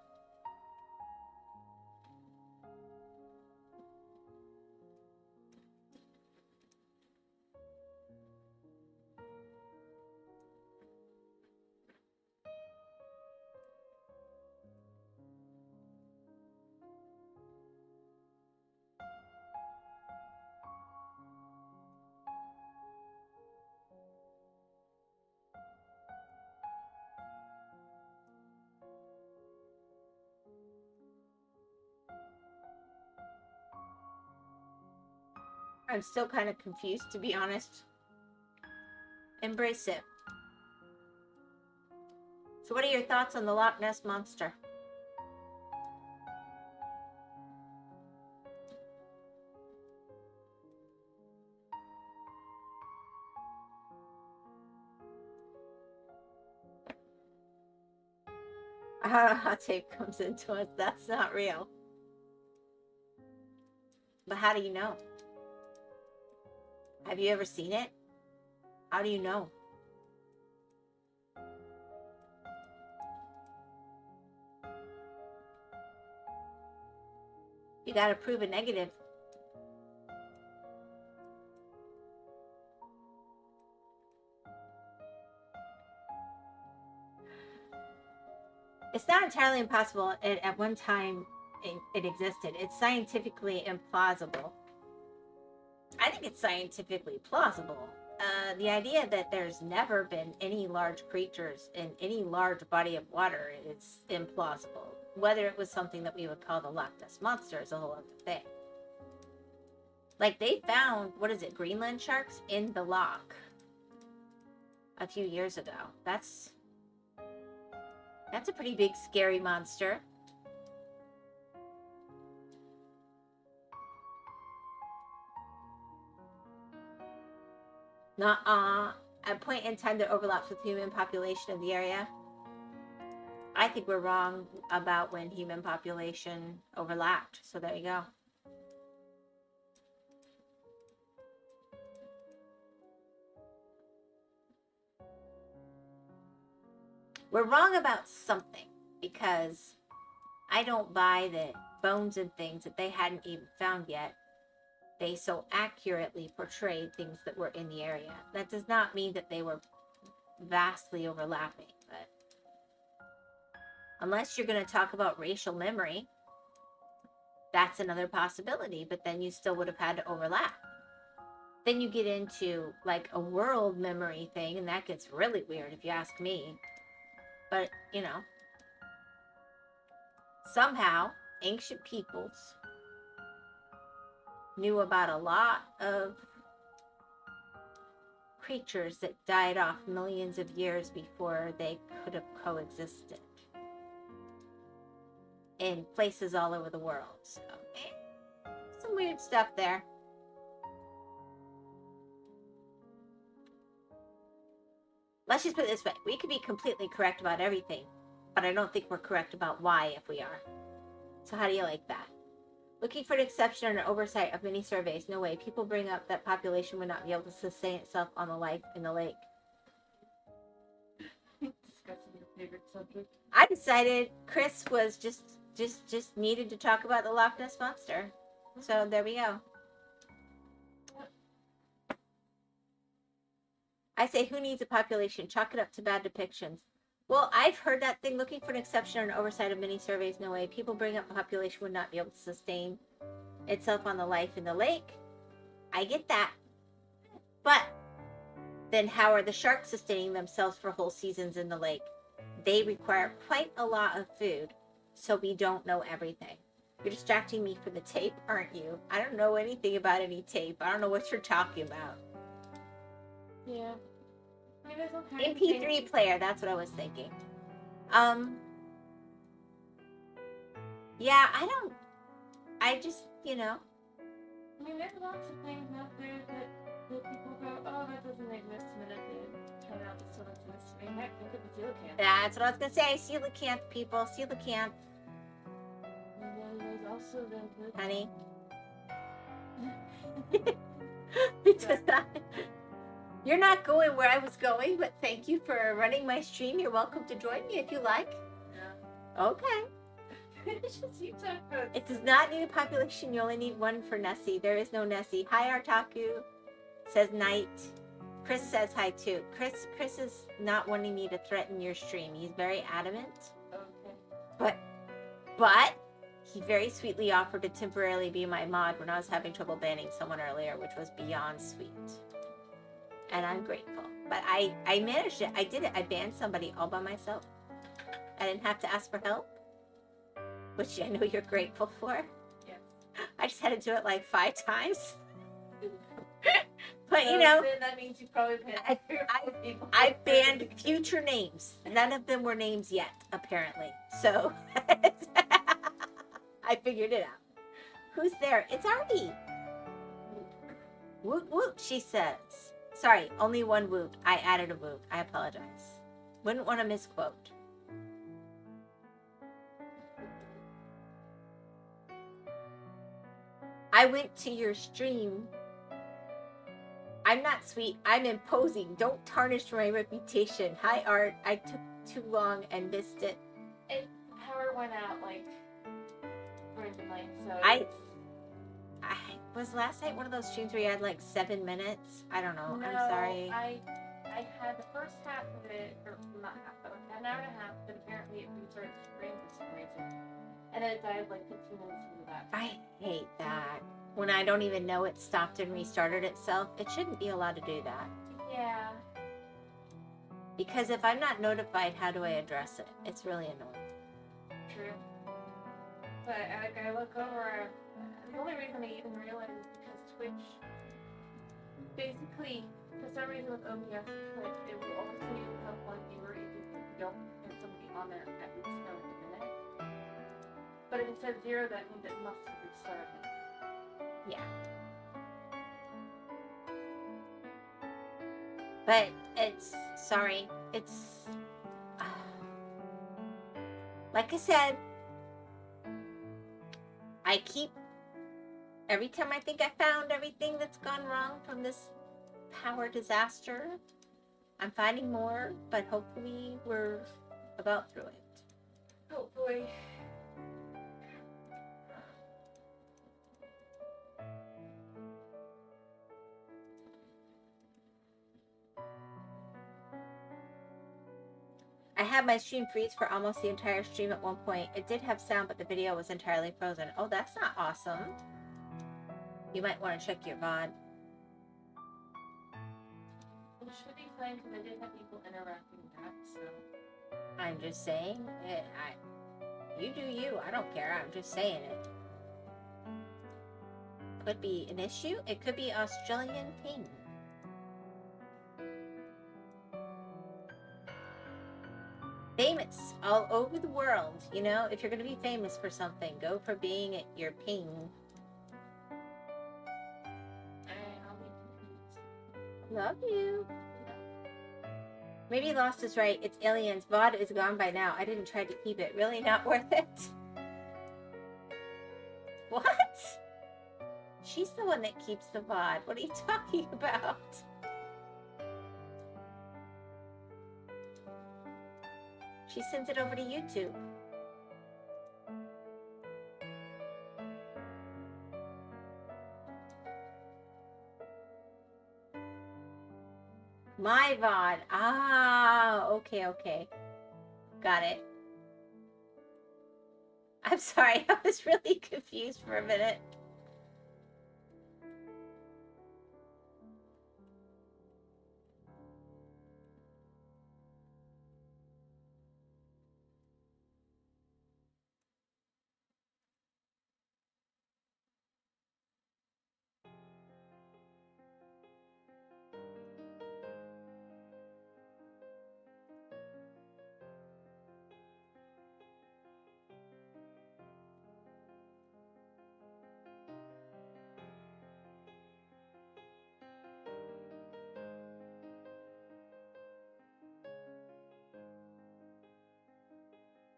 I'm still kind of confused, to be honest. Embrace it. So what are your thoughts on the Loch Ness Monster? Hot tape comes into us. That's not real. But how do you know? Have you ever seen it? How do you know? You gotta prove a negative. It's not entirely impossible. At one time, it existed. It's scientifically implausible. I think it's scientifically plausible. The idea that there's never been any large creatures in any large body of water is implausible. Whether it was something that we would call the Loch Ness Monster is a whole other thing. Like, they found, what is it, Greenland sharks in the loch a few years ago. That's a pretty big, scary monster. At a point in time that overlaps with human population of the area. I think we're wrong about when human population overlapped. So there you go. We're wrong about something, because I don't buy that bones and things that they hadn't even found yet, they so accurately portrayed things that were in the area. That does not mean that they were vastly overlapping, but unless you're going to talk about racial memory, that's another possibility, but then you still would have had to overlap. Then you get into like a world memory thing, and that gets really weird if you ask me. But, you know, somehow ancient peoples knew about a lot of creatures that died off millions of years before they could have coexisted in places all over the world. So, some weird stuff there. Let's just put it this way. We could be completely correct about everything, but I don't think we're correct about why if we are. So how do you like that? Looking for an exception or an oversight of many surveys. No way. People bring up that population would not be able to sustain itself on the life in the lake. Discussing your favorite subject. I decided Chris was just needed to talk about the Loch Ness Monster. So there we go. I say, who needs a population? Chalk it up to bad depictions. Well, I've heard that thing, looking for an exception or an oversight of many surveys. No way. People bring up the population would not be able to sustain itself on the life in the lake. I get that. But then how are the sharks sustaining themselves for whole seasons in the lake? They require quite a lot of food so we don't know everything. You're distracting me for the tape, aren't you? I don't know anything about any tape. I don't know what you're talking about. Yeah. I mean, there's all kinds of MP3 things. player, that's what I was thinking. Yeah, I just, I mean, there's lots of things out there that people go, oh, that doesn't exist, and then they turn out to still exist. I mean, heck, look at the coelacanth. That's what I was going to say. Coelacanth, people. Coelacanth. And then there's also the Honey. It does not. You're not going where I was going, but thank you for running my stream. You're welcome to join me if you like. Yeah. Okay. It's just you talk about. It does not need a population. You only need one for Nessie. There is no Nessie. Hi, Artaku. Says night. Chris says hi too. Chris is not wanting me to threaten your stream. He's very adamant. Okay. But he very sweetly offered to temporarily be my mod when I was having trouble banning someone earlier, which was beyond sweet. And I'm grateful. But I managed it. I did it. I banned somebody all by myself. I didn't have to ask for help, which I know you're grateful for. Yes. I just had to do it like 5 times. But So you know, then that means you probably banned people. I banned future names. None of them were names yet, apparently. So I figured it out. Who's there? It's Artie. Woot woot, she says. Sorry, only one woot. I added a woot. I apologize. Wouldn't want to misquote. I went to your stream. I'm not sweet. I'm imposing. Don't tarnish my reputation. Hi, Art. I took too long and missed it. Power went out like during the night, so I was last night one of those streams where you had like 7 minutes. I don't know. No, I'm sorry. I had the first half of it, or not half, but like an hour and a half, but apparently it restarted the stream for some reason. And then it died like 15 minutes into that. I hate that. When I don't even know it stopped and restarted itself. It shouldn't be allowed to do that. Yeah. Because if I'm not notified, how do I address it? It's really annoying. True. But I look over, the only reason I even realized is because Twitch, basically, for some reason with OBS and Twitch, it will always tell you to have one viewer even if you don't have somebody on there at least for like a minute. But if it says 0, that means it must have restarted. Yeah. But sorry, like I said, every time I think I found everything that's gone wrong from this power disaster, I'm finding more, but hopefully we're about through it. Hopefully. I had my stream freeze for almost the entire stream at one point. It did have sound, but the video was entirely frozen. Oh, that's not awesome. You might want to check your VOD. It should be fine because I did have people interacting back, so. I'm just saying, you do you. I don't care. I'm just saying it. Could be an issue. It could be Australian ping. Famous all over the world. You know, if you're going to be famous for something, go for being at your ping. I'll be confused. Love you. Maybe Lost is right. It's aliens. VOD is gone by now. I didn't try to keep it. Really not worth it. What? She's the one that keeps the VOD. What are you talking about? She sends it over to YouTube. My VOD. Ah, okay. Got it. I'm sorry, I was really confused for a minute.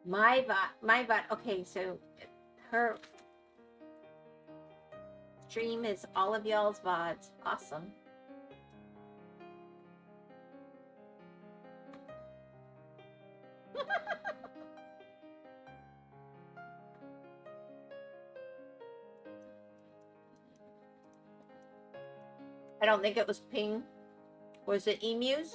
My bot. Okay, so her stream is all of y'all's VODs. Awesome. I don't think it was ping. Was it emus?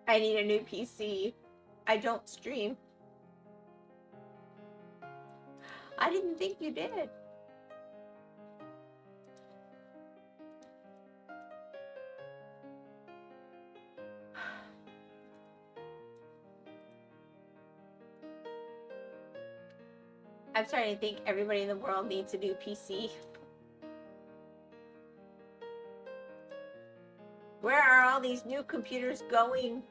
I need a new PC. I don't stream. I didn't think you did. I'm starting to think everybody in the world needs a new PC. Where are all these new computers going?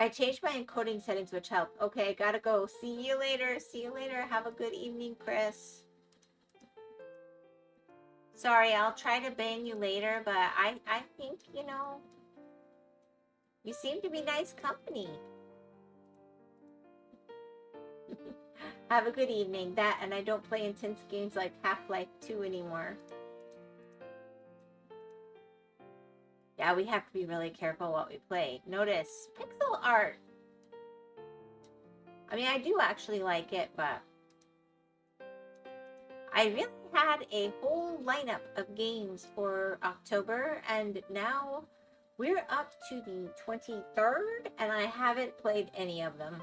I changed my encoding settings, which helped. Okay, gotta go. See you later. See you later. Have a good evening, Chris. Sorry, I'll try to ban you later, but I think, you know, you seem to be nice company. Have a good evening. That, and I don't play intense games like Half-Life 2 anymore. Yeah, we have to be really careful what we play. Notice pixel art. I mean, I do actually like it, but I really had a whole lineup of games for October, and now we're up to the 23rd, and I haven't played any of them.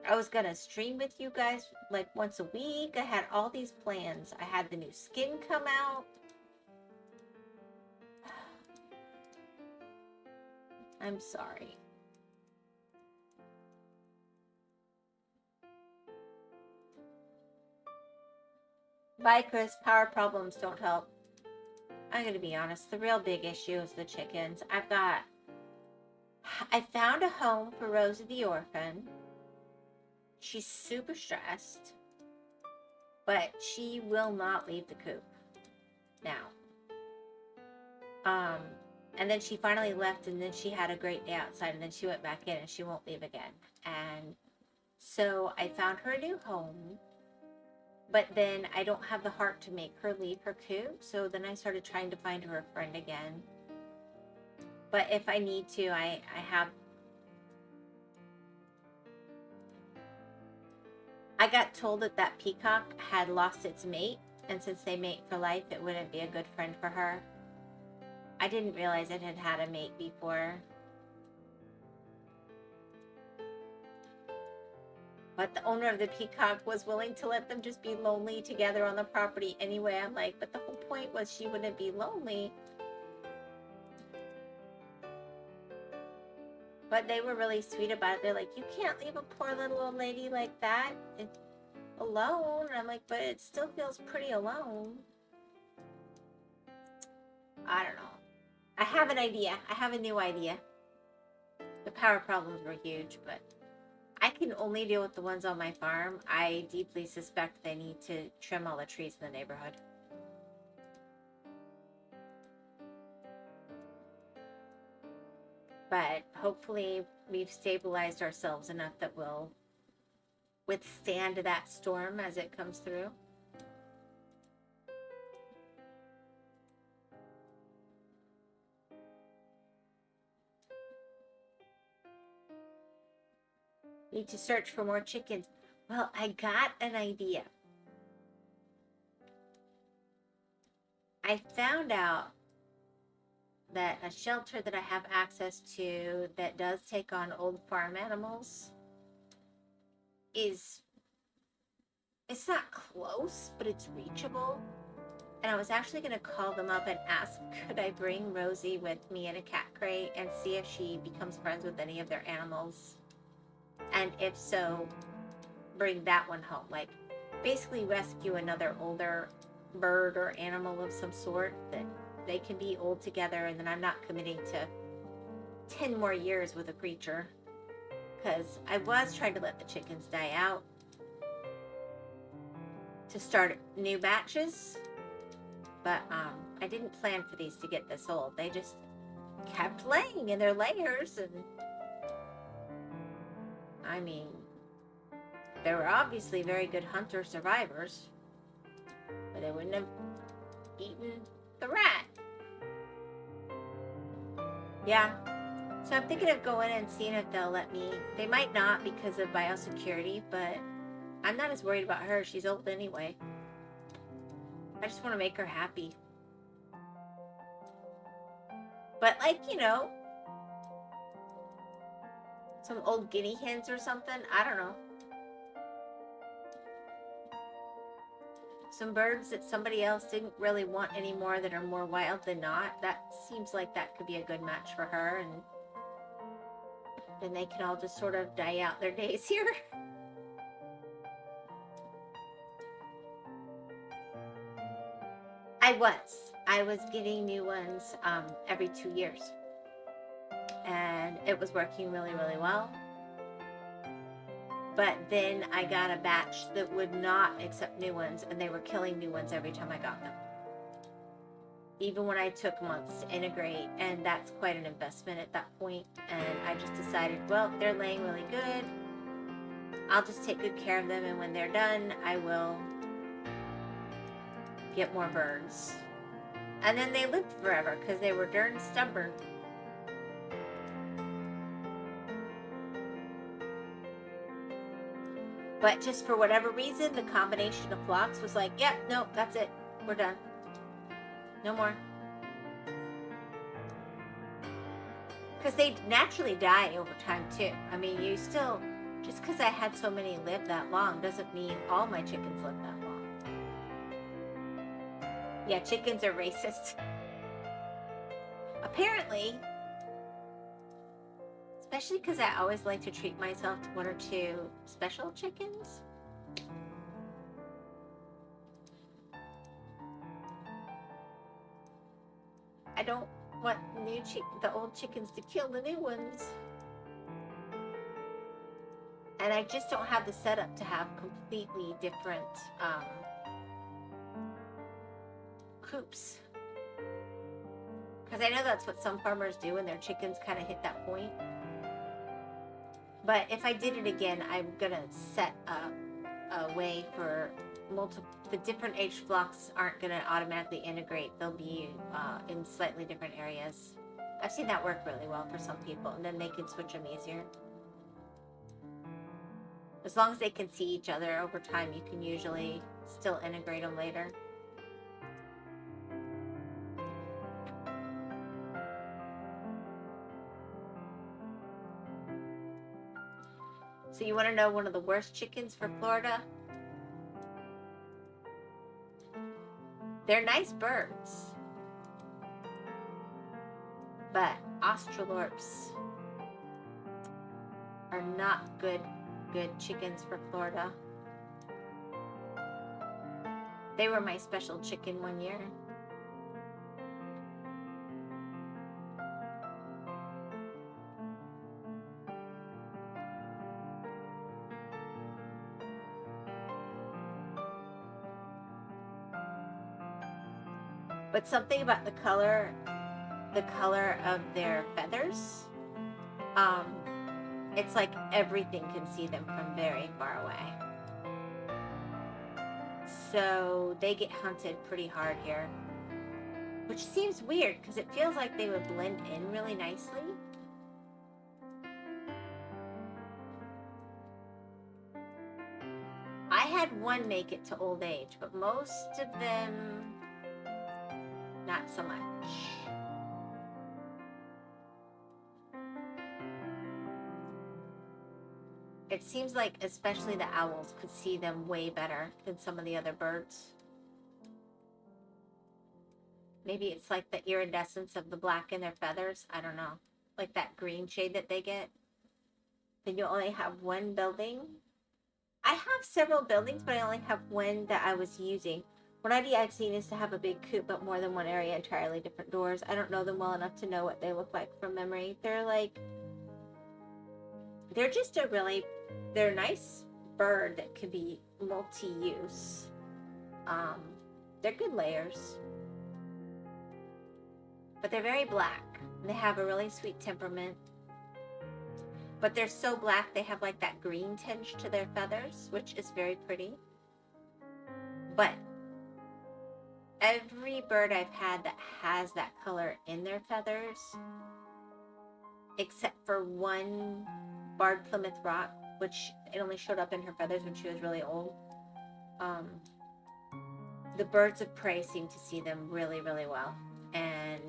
I was gonna stream with you guys like once a week. I had all these plans. I had the new skin come out. I'm sorry. Bye, Chris. Power problems don't help. I'm gonna be honest. The real big issue is the chickens. I found a home for Rosie the orphan. She's super stressed, but she will not leave the coop now. And then she finally left, and then she had a great day outside, and then she went back in, and she won't leave again. And so I found her a new home, but then I don't have the heart to make her leave her coop, so then I started trying to find her a friend again. But if I need to, I got told that peacock had lost its mate, and since they mate for life, it wouldn't be a good friend for her. I didn't realize it had had a mate before. But the owner of the peacock was willing to let them just be lonely together on the property anyway. I'm like, but the whole point was she wouldn't be lonely. But they were really sweet about it. They're like, you can't leave a poor little old lady like that alone. And I'm like, but it still feels pretty alone. I don't know. I have an idea. I have a new idea. The power problems were huge, but I can only deal with the ones on my farm. I deeply suspect they need to trim all the trees in the neighborhood. But hopefully we've stabilized ourselves enough that we'll withstand that storm as it comes through. Need to search for more chickens. Well, I got an idea. I found out that a shelter that I have access to that does take on old farm animals it's not close, but it's reachable. And I was actually going to call them up and ask, could I bring Rosie with me in a cat crate and see if she becomes friends with any of their animals? And if so, bring that one home. Like, basically rescue another older bird or animal of some sort that they can be old together, and then I'm not committing to 10 more years with a creature. Because I was trying to let the chickens die out to start new batches, but I didn't plan for these to get this old. They just kept laying in their layers, and I mean, they were obviously very good hunter survivors, but they wouldn't have eaten the rat. Yeah, so I'm thinking of going and seeing if they'll let me. They might not because of biosecurity, but I'm not as worried about her. She's old anyway. I just want to make her happy. But, like, you know, some old guinea hens or something. I don't know. Some birds that somebody else didn't really want anymore that are more wild than not. That seems like that could be a good match for her. And then they can all just sort of die out their days here. I was getting new ones every 2 years. And it was working really, really well. But then I got a batch that would not accept new ones, and they were killing new ones every time I got them. Even when I took months to integrate, and that's quite an investment at that point. And I just decided, well, they're laying really good. I'll just take good care of them, and when they're done, I will get more birds. And then they lived forever because they were darn stubborn. But just for whatever reason, the combination of flocks was like, yep, no, that's it. We're done. No more. Because they naturally die over time, too. I mean, you still, just because I had so many live that long doesn't mean all my chickens live that long. Yeah, chickens are racist. Apparently, especially because I always like to treat myself to 1 or 2 special chickens. I don't want the old chickens to kill the new ones. And I just don't have the setup to have completely different coops. Because I know that's what some farmers do when their chickens kind of hit that point. But if I did it again, I'm going to set up a way for the different age flocks aren't going to automatically integrate. They'll be in slightly different areas. I've seen that work really well for some people, and then they can switch them easier. As long as they can see each other over time, you can usually still integrate them later. So you want to know one of the worst chickens for Florida? They're nice birds, but Australorps are not good chickens for Florida. They were my special chicken one year. But something about the color of their feathers, it's like everything can see them from very far away. So they get hunted pretty hard here, which seems weird because it feels like they would blend in really nicely. I had one make it to old age, but most of them, not so much. It seems like especially the owls could see them way better than some of the other birds. Maybe it's like the iridescence of the black in their feathers. I don't know. Like that green shade that they get. Then you only have one building. I have several buildings, but I only have one that I was using. What idea I've seen is to have a big coop, but more than one area, entirely different doors. I don't know them well enough to know what they look like from memory. They're just they're a nice bird that could be multi-use. They're good layers. But they're very black. They have a really sweet temperament. But they're so black, they have like that green tinge to their feathers, which is very pretty. But every bird I've had that has that color in their feathers, except for one barred Plymouth Rock, which it only showed up in her feathers when she was really old. The birds of prey seem to see them really, really well. And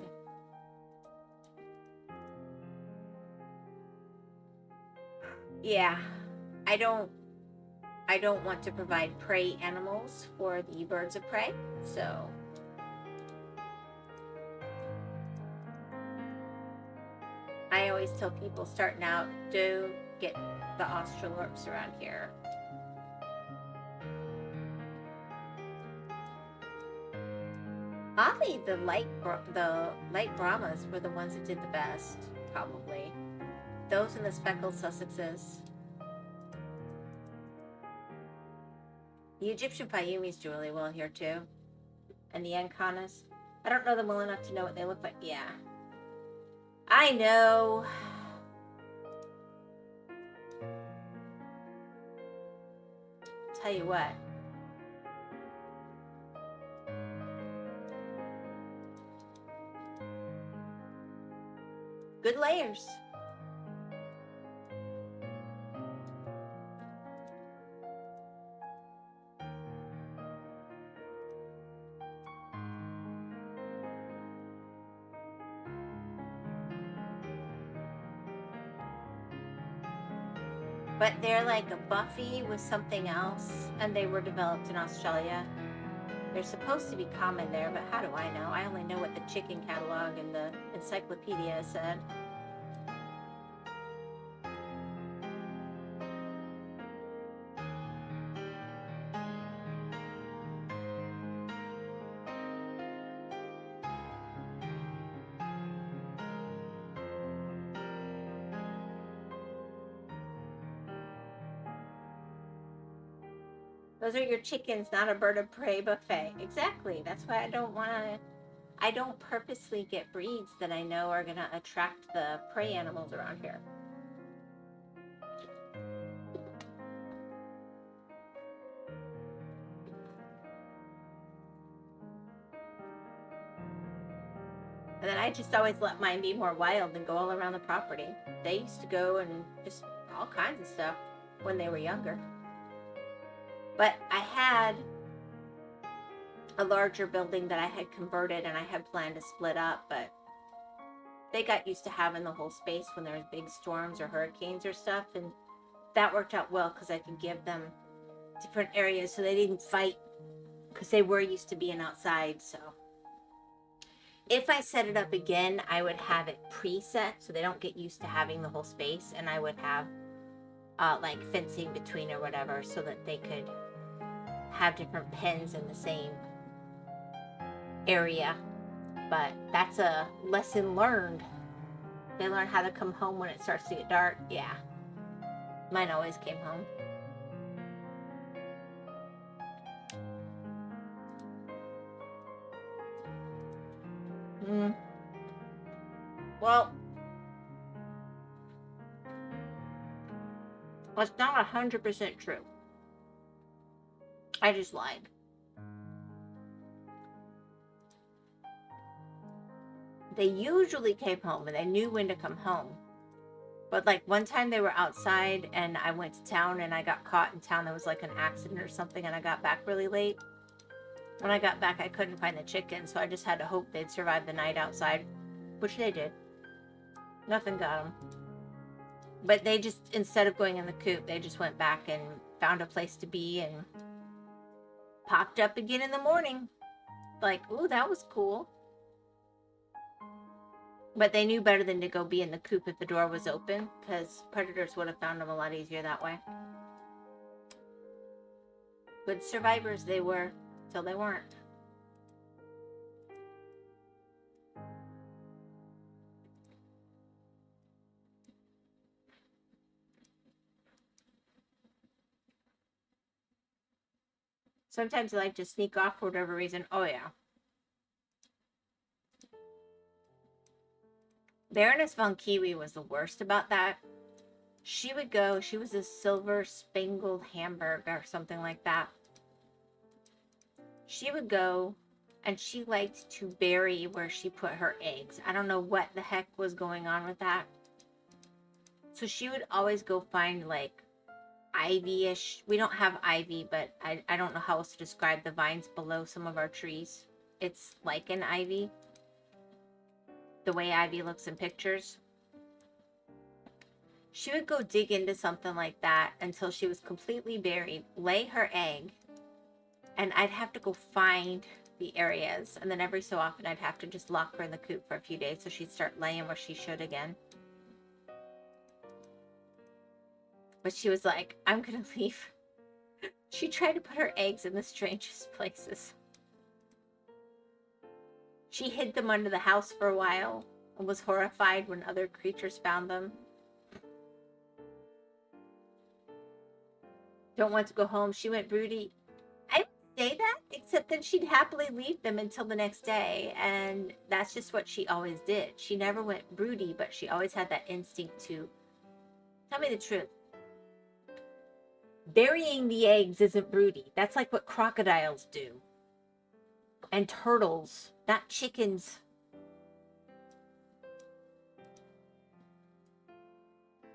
yeah, I don't want to provide prey animals for the birds of prey, so I always tell people starting out, do get the Australorps around here. Oddly, the light Brahmas were the ones that did the best, probably. Those and the speckled Sussexes. The Egyptian Payumis do really well here too. And the Ancanas. I don't know them well enough to know what they look like. Yeah. I know. Tell you what. Good layers. But they're like a Buffy with something else, and they were developed in Australia. They're supposed to be common there, but how do I know? I only know what the chicken catalog and the encyclopedia said. Those are your chickens, not a bird of prey buffet. Exactly. That's why I don't purposely get breeds that I know are going to attract the prey animals around here. And then I just always let mine be more wild and go all around the property. They used to go and just all kinds of stuff when they were younger. But I had a larger building that I had converted and I had planned to split up, but they got used to having the whole space when there was big storms or hurricanes or stuff, and that worked out well because I could give them different areas so they didn't fight because they were used to being outside. So if I set it up again, I would have it preset so they don't get used to having the whole space, and I would have like fencing between or whatever so that they could have different pens in the same area. But that's a lesson learned. They learn how to come home when it starts to get dark. Yeah, mine always came home. Well, that's not 100% true. I just lied. They usually came home and they knew when to come home. But like one time they were outside and I went to town and I got caught in town. There was like an accident or something and I got back really late. When I got back, I couldn't find the chickens, so I just had to hope they'd survive the night outside, which they did. Nothing got them. But they just, instead of going in the coop, they just went back and found a place to be and popped up again in the morning. Like, ooh, that was cool. But they knew better than to go be in the coop if the door was open, because predators would have found them a lot easier that way. Good survivors they were, till they weren't. Sometimes they like to sneak off for whatever reason. Oh yeah. Baroness von Kiwi was the worst about that. She would go, she was a silver spangled Hamburg or something like that. She would go and she liked to bury where she put her eggs. I don't know what the heck was going on with that. So she would always go find like ivy-ish. We don't have ivy, but I don't know how else to describe the vines below some of our trees. It's like an ivy. The way ivy looks in pictures. She would go dig into something like that until she was completely buried, lay her egg, and I'd have to go find the areas. And then every so often I'd have to just lock her in the coop for a few days so she'd start laying where she should again. But she was like, I'm gonna leave. She tried to put her eggs in the strangest places. She hid them under the house for a while and was horrified when other creatures found them. Don't want to go home. She went broody. I would say that, except that she'd happily leave them until the next day, and that's just what she always did. She never went broody, but she always had that instinct to tell me the truth. Burying the eggs isn't broody. That's like what crocodiles do. And turtles, not chickens.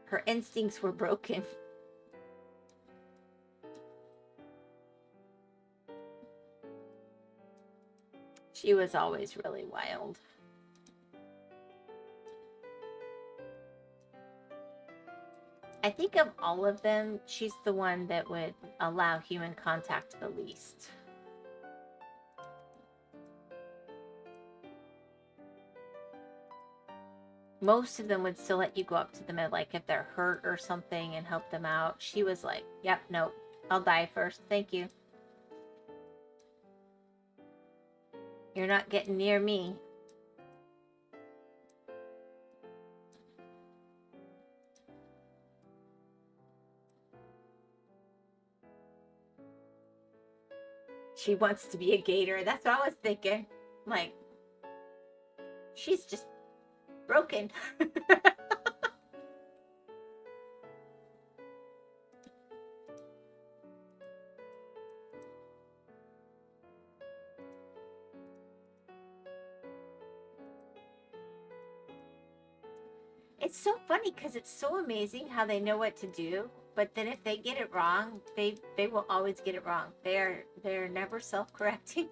Her instincts were broken. She was always really wild. I think of all of them, she's the one that would allow human contact the least. Most of them would still let you go up to them at, like, if they're hurt or something and help them out. She was like, yep, nope, I'll die first. Thank you. You're not getting near me. She wants to be a gator. That's what I was thinking. Like, she's just broken. It's so funny because it's so amazing how they know what to do, but then if they get it wrong, they will always get it wrong. They're never self-correcting.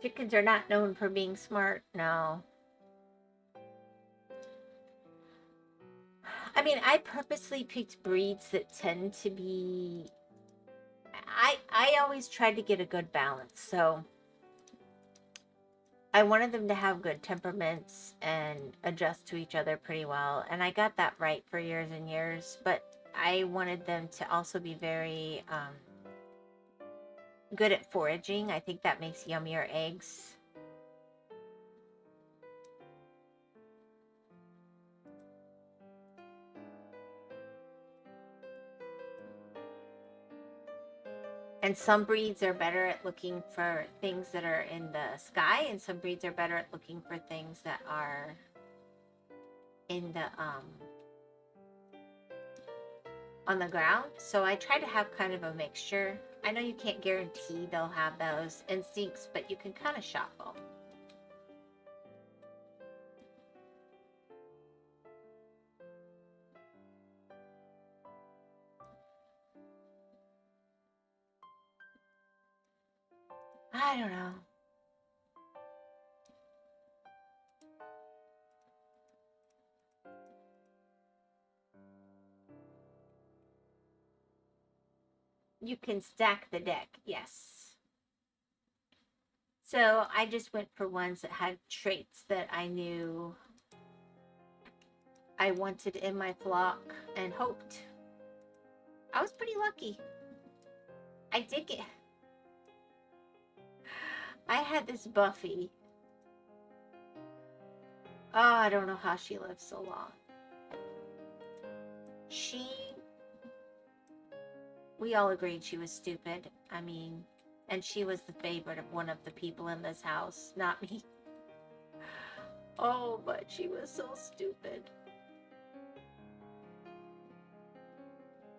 Chickens are not known for being smart. No. I mean, I purposely picked breeds that tend to be... I always tried to get a good balance, so I wanted them to have good temperaments and adjust to each other pretty well, and I got that right for years and years, but I wanted them to also be very good at foraging. I think that makes yummier eggs. And some breeds are better at looking for things that are in the sky, and some breeds are better at looking for things that are in the on the ground. So I try to have kind of a mixture. I know you can't guarantee they'll have those instincts, but you can kind of shop them. I don't know. You can stack the deck, yes. So I just went for ones that had traits that I knew I wanted in my flock and hoped. I was pretty lucky. I did get... I had this Buffy. Oh, I don't know how she lived so long. We all agreed she was stupid. I mean, and she was the favorite of one of the people in this house, not me. Oh, but she was so stupid.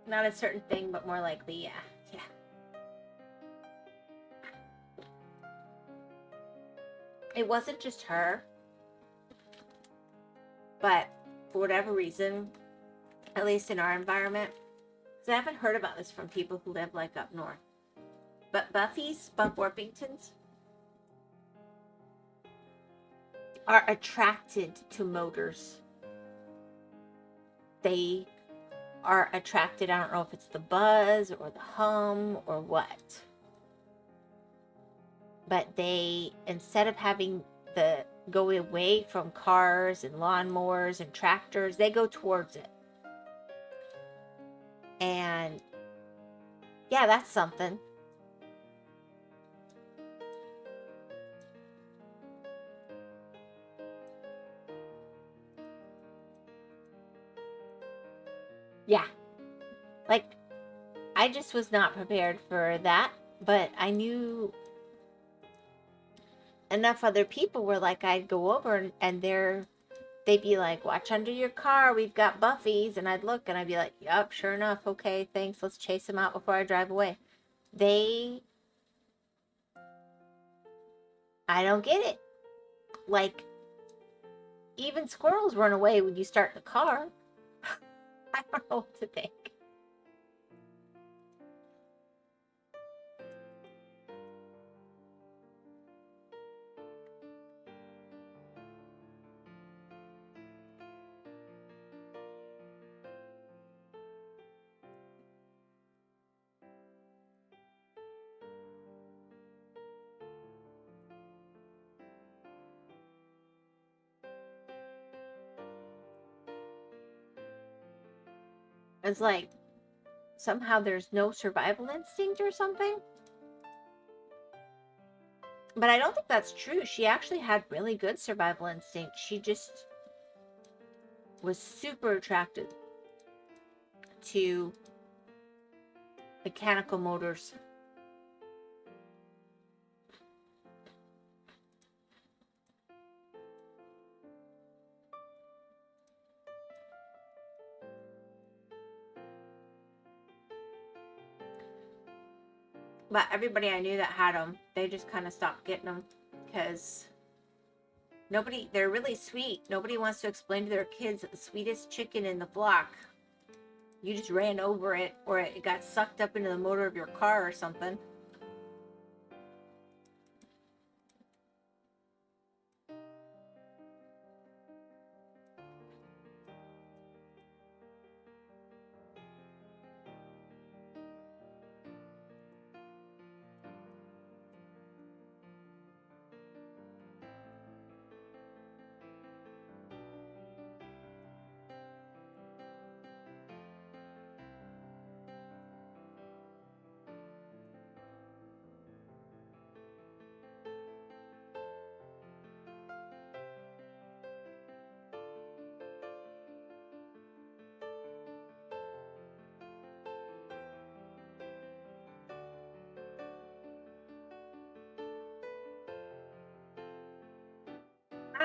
Not a certain thing, but more likely, yeah. It wasn't just her, but for whatever reason, at least in our environment, because I haven't heard about this from people who live like up north, but Buffy's, Buff Orpingtons, are attracted to motors. They are attracted, I don't know if it's the buzz or the hum or what, but they, instead of having the go away from cars and lawnmowers and tractors, they go towards it. And yeah, that's something. Yeah. Like, I just was not prepared for that, but I knew enough other people were like, I'd go over and they'd be like, watch under your car, we've got Buffy's, and I'd look and I'd be like, yep, sure enough, okay, thanks, let's chase them out before I drive away. I don't get it. Like, even squirrels run away when you start the car. I don't know what to think. It's like somehow there's no survival instinct or something. But I don't think that's true. She actually had really good survival instinct. She just was super attracted to mechanical motors. But everybody I knew that had them, they just kind of stopped getting them because they're really sweet. Nobody wants to explain to their kids that the sweetest chicken in the flock, you just ran over it or it got sucked up into the motor of your car or something.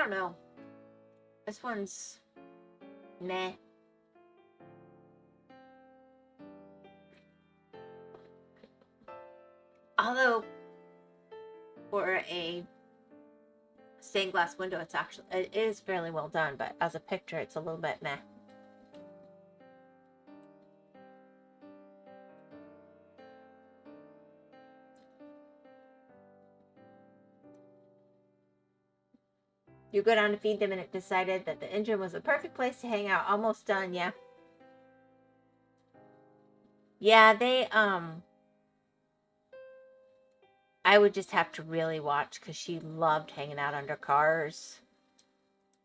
don't know. This one's meh. Although, for a stained glass window, it is fairly well done, but as a picture, it's a little bit meh. You go down to feed them, and it decided that the engine was the perfect place to hang out. Almost done, yeah. Yeah, I would just have to really watch, because she loved hanging out under cars.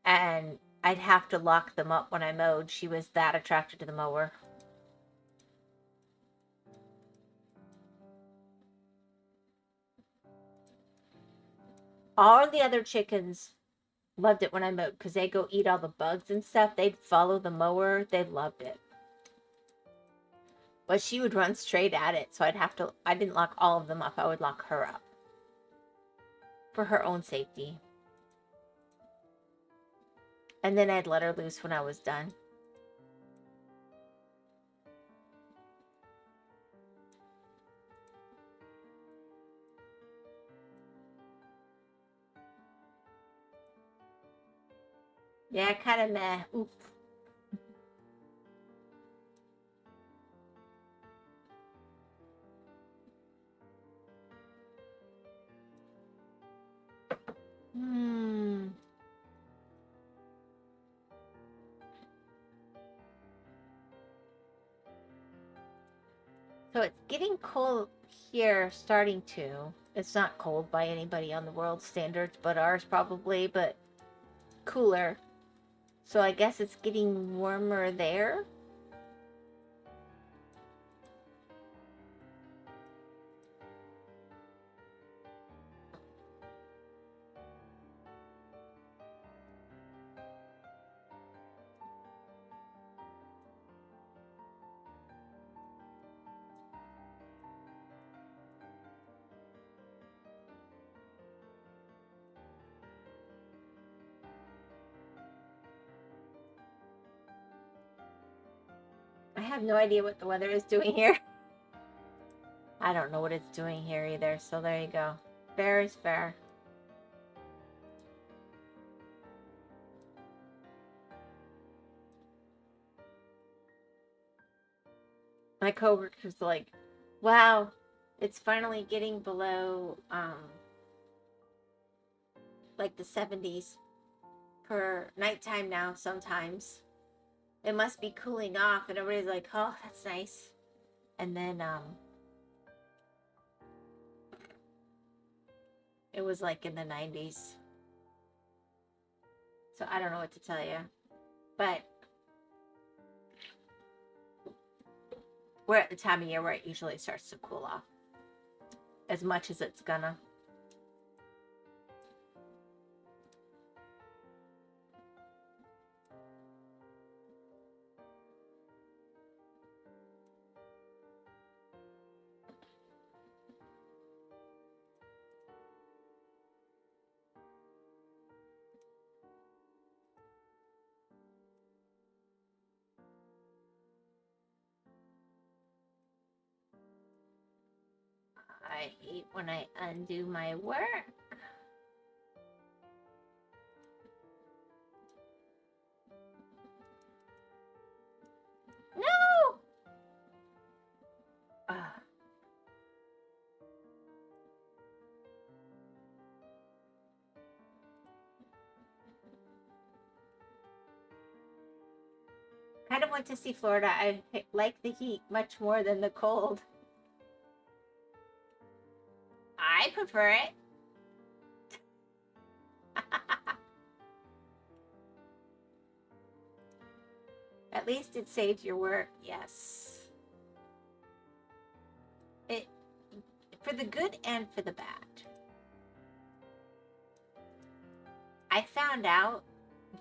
And I'd have to lock them up when I mowed. She was that attracted to the mower. All the other chickens loved it when I mowed, because they go eat all the bugs and stuff. They'd follow the mower. They loved it. But she would run straight at it, so I didn't lock all of them up. I would lock her up. For her own safety. And then I'd let her loose when I was done. Yeah, kind of meh. Oof. So it's getting cold here, starting to. It's not cold by anybody on the world standards, but ours probably, but cooler. So I guess it's getting warmer there. I have no idea what the weather is doing here. I don't know what it's doing here either, so there you go. Fair is fair. My coworker's like, wow, it's finally getting below like the 70s for nighttime now sometimes. It must be cooling off, and everybody's like, oh, that's nice. And then it was like in the 90s. So I don't know what to tell you. But we're at the time of year where it usually starts to cool off. As much as it's gonna. I hate when I undo my work. No! Kind of went to see Florida. I like the heat much more than the cold. I prefer it. At least it saves your work, yes. It for the good and for the bad. I found out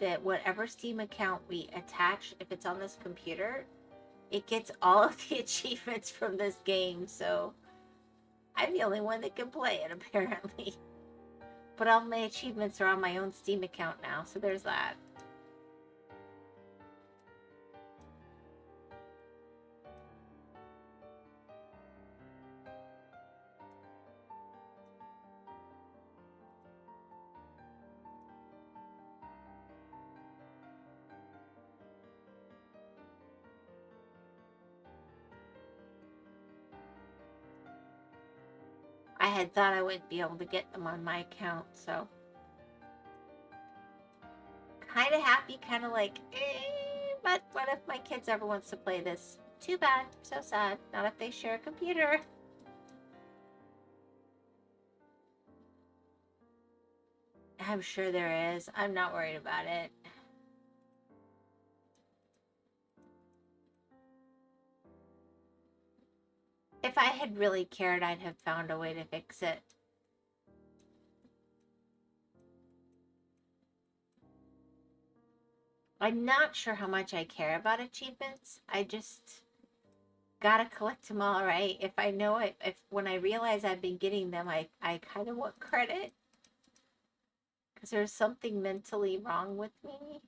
that whatever Steam account we attach, if it's on this computer, it gets all of the achievements from this game, so I'm the only one that can play it, apparently. But all my achievements are on my own Steam account now, so there's that. I had thought I would be able to get them on my account, so kind of happy, kind of like, but what if my kids ever wants to play this? Too bad, so sad. Not if they share a computer. I'm sure there is. I'm not worried about it. If I had really cared, I'd have found a way to fix it. I'm not sure how much I care about achievements. I just gotta collect them all, right? If I know it, if when I realize I've been getting them, I kind of want credit. Because there's something mentally wrong with me.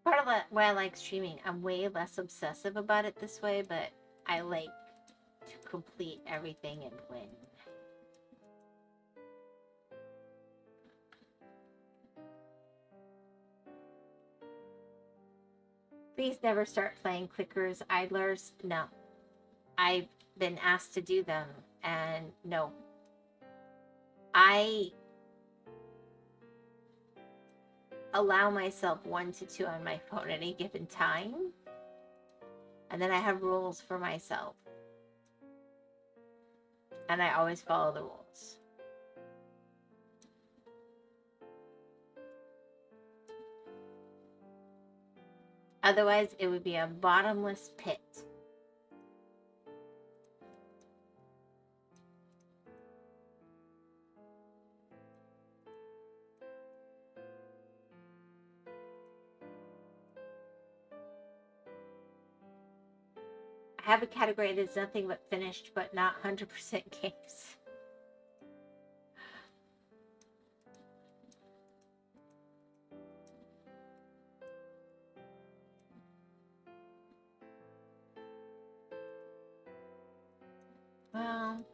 Part of why I like streaming, I'm way less obsessive about it this way, but I like to complete everything and win. Please never start playing clickers, idlers. No. I've been asked to do them, and no. I allow myself 1 to 2 on my phone at any given time, and then I have rules for myself, and I always follow the rules. Otherwise, it would be a bottomless pit. I have a category that's nothing but finished, but not 100% games. Well,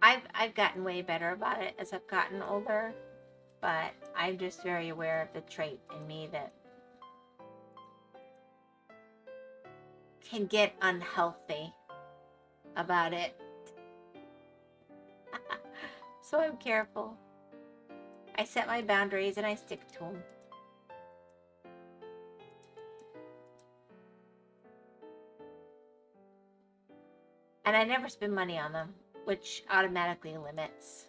I've gotten way better about it as I've gotten older, but I'm just very aware of the trait in me that can get unhealthy about it. So I'm careful. I set my boundaries and I stick to them. And I never spend money on them, which automatically limits.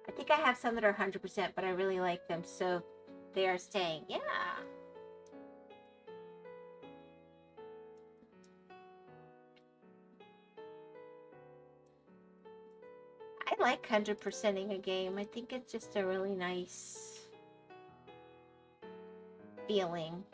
I think I have some that are 100%, but I really like them, so they are staying. Yeah. I like 100%ing a game. I think it's just a really nice feeling.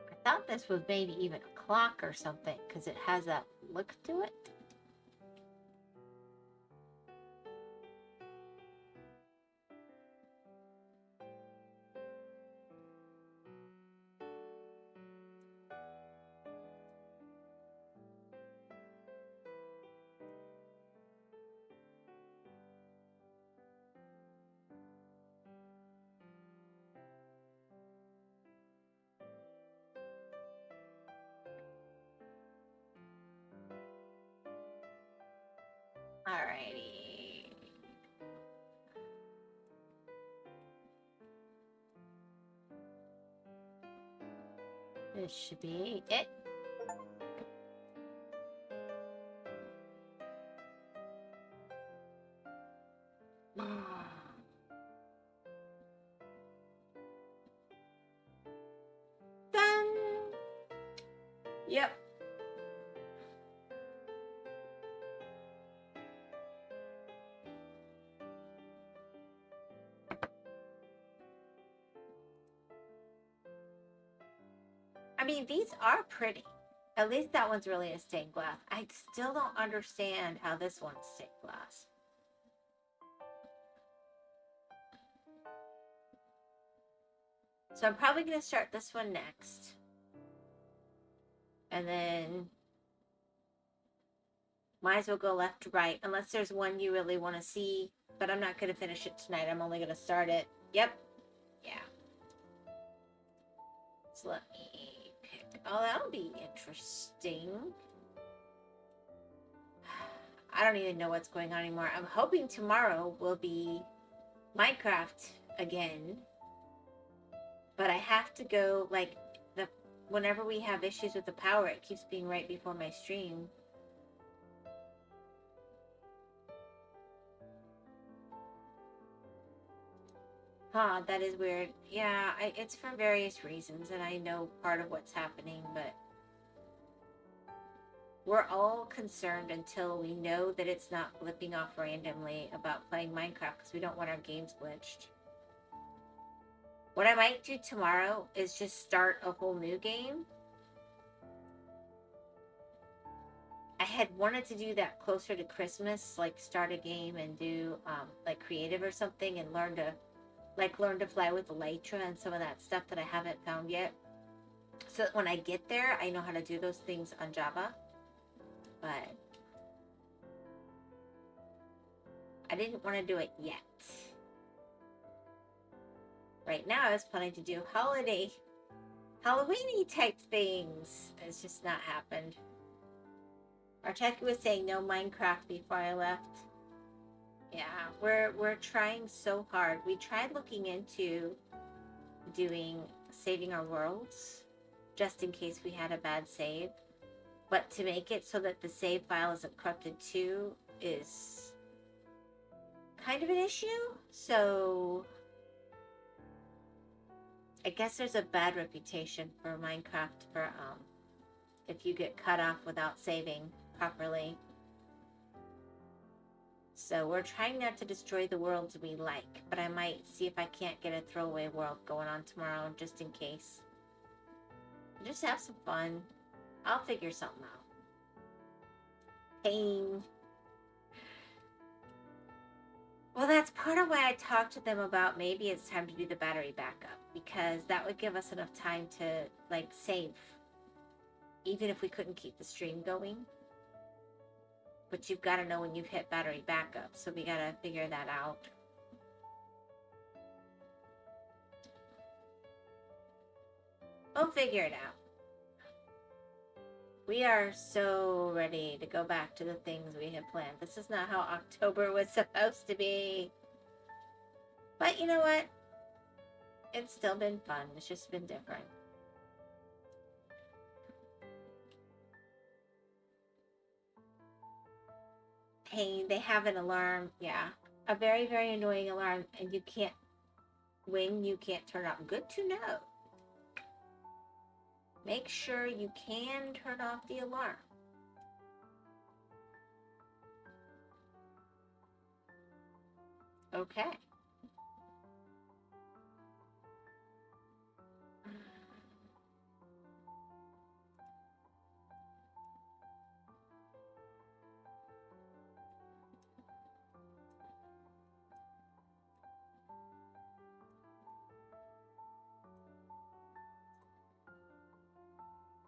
I thought this was maybe even a clock or something because it has that look to it. Alrighty. This should be it. Done. Yep. I mean, these are pretty. At least that one's really a stained glass. I still don't understand how this one's stained glass. So I'm probably going to start this one next. And then might as well go left to right. Unless there's one you really want to see. But I'm not going to finish it tonight. I'm only going to start it. Yep. Yeah. So let me pick. Oh, that'll be interesting. I don't even know what's going on anymore. I'm hoping tomorrow will be Minecraft again. But I have to go, like, whenever we have issues with the power, it keeps being right before my stream. Huh, that is weird. Yeah, it's for various reasons, and I know part of what's happening, but we're all concerned until we know that it's not flipping off randomly about playing Minecraft because we don't want our games glitched. What I might do tomorrow is just start a whole new game. I had wanted to do that closer to Christmas, like start a game and do like creative or something and learn to fly with Elytra and some of that stuff that I haven't found yet. So that when I get there, I know how to do those things on Java. But I didn't want to do it yet. Right now, I was planning to do Halloween-y type things. It's just not happened. Archeki was saying no Minecraft before I left. Yeah, we're trying so hard. We tried looking into saving our worlds, just in case we had a bad save. But to make it so that the save file isn't corrupted too is kind of an issue. So I guess there's a bad reputation for Minecraft for if you get cut off without saving properly. So we're trying not to destroy the worlds we like, but I might see if I can't get a throwaway world going on tomorrow just in case. Just have some fun. I'll figure something out. Pain. Well, that's part of why I talked to them about maybe it's time to do the battery backup, because that would give us enough time to, like, save. Even if we couldn't keep the stream going. But you've got to know when you've hit battery backup, so we got to figure that out. We'll figure it out. We are so ready to go back to the things we had planned. This is not how October was supposed to be. But you know what? It's still been fun. It's just been different. Pain. They have an alarm. Yeah. A very, very annoying alarm. And you can't turn it off. Good to know. Make sure you can turn off the alarm. Okay.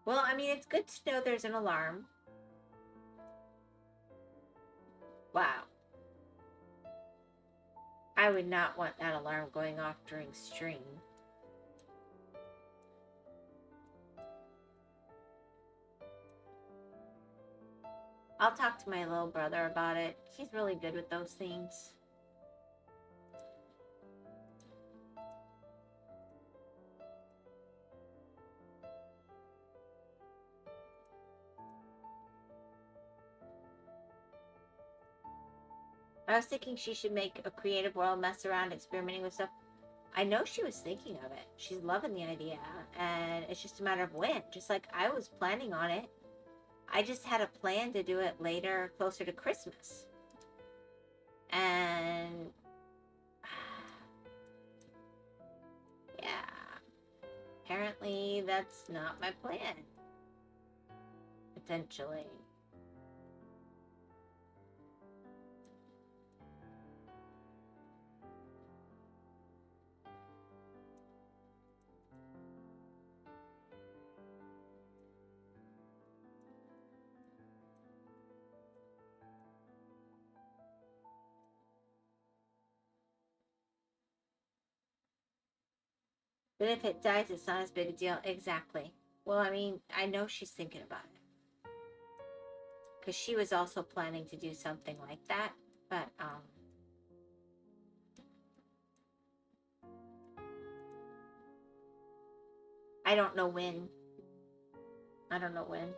Well, I mean, it's good to know there's an alarm. Wow. I would not want that alarm going off during stream. I'll talk to my little brother about it. He's really good with those things. I was thinking she should make a creative world, mess around, experimenting with stuff. I know she was thinking of it. She's loving the idea. And it's just a matter of when. Just like I was planning on it. I just had a plan to do it later, closer to Christmas. And yeah, apparently that's not my plan. Potentially. But if it dies, it's not as big a deal. Exactly. Well, I mean, I know she's thinking about it. Because she was also planning to do something like that. But, I don't know when. I don't know when.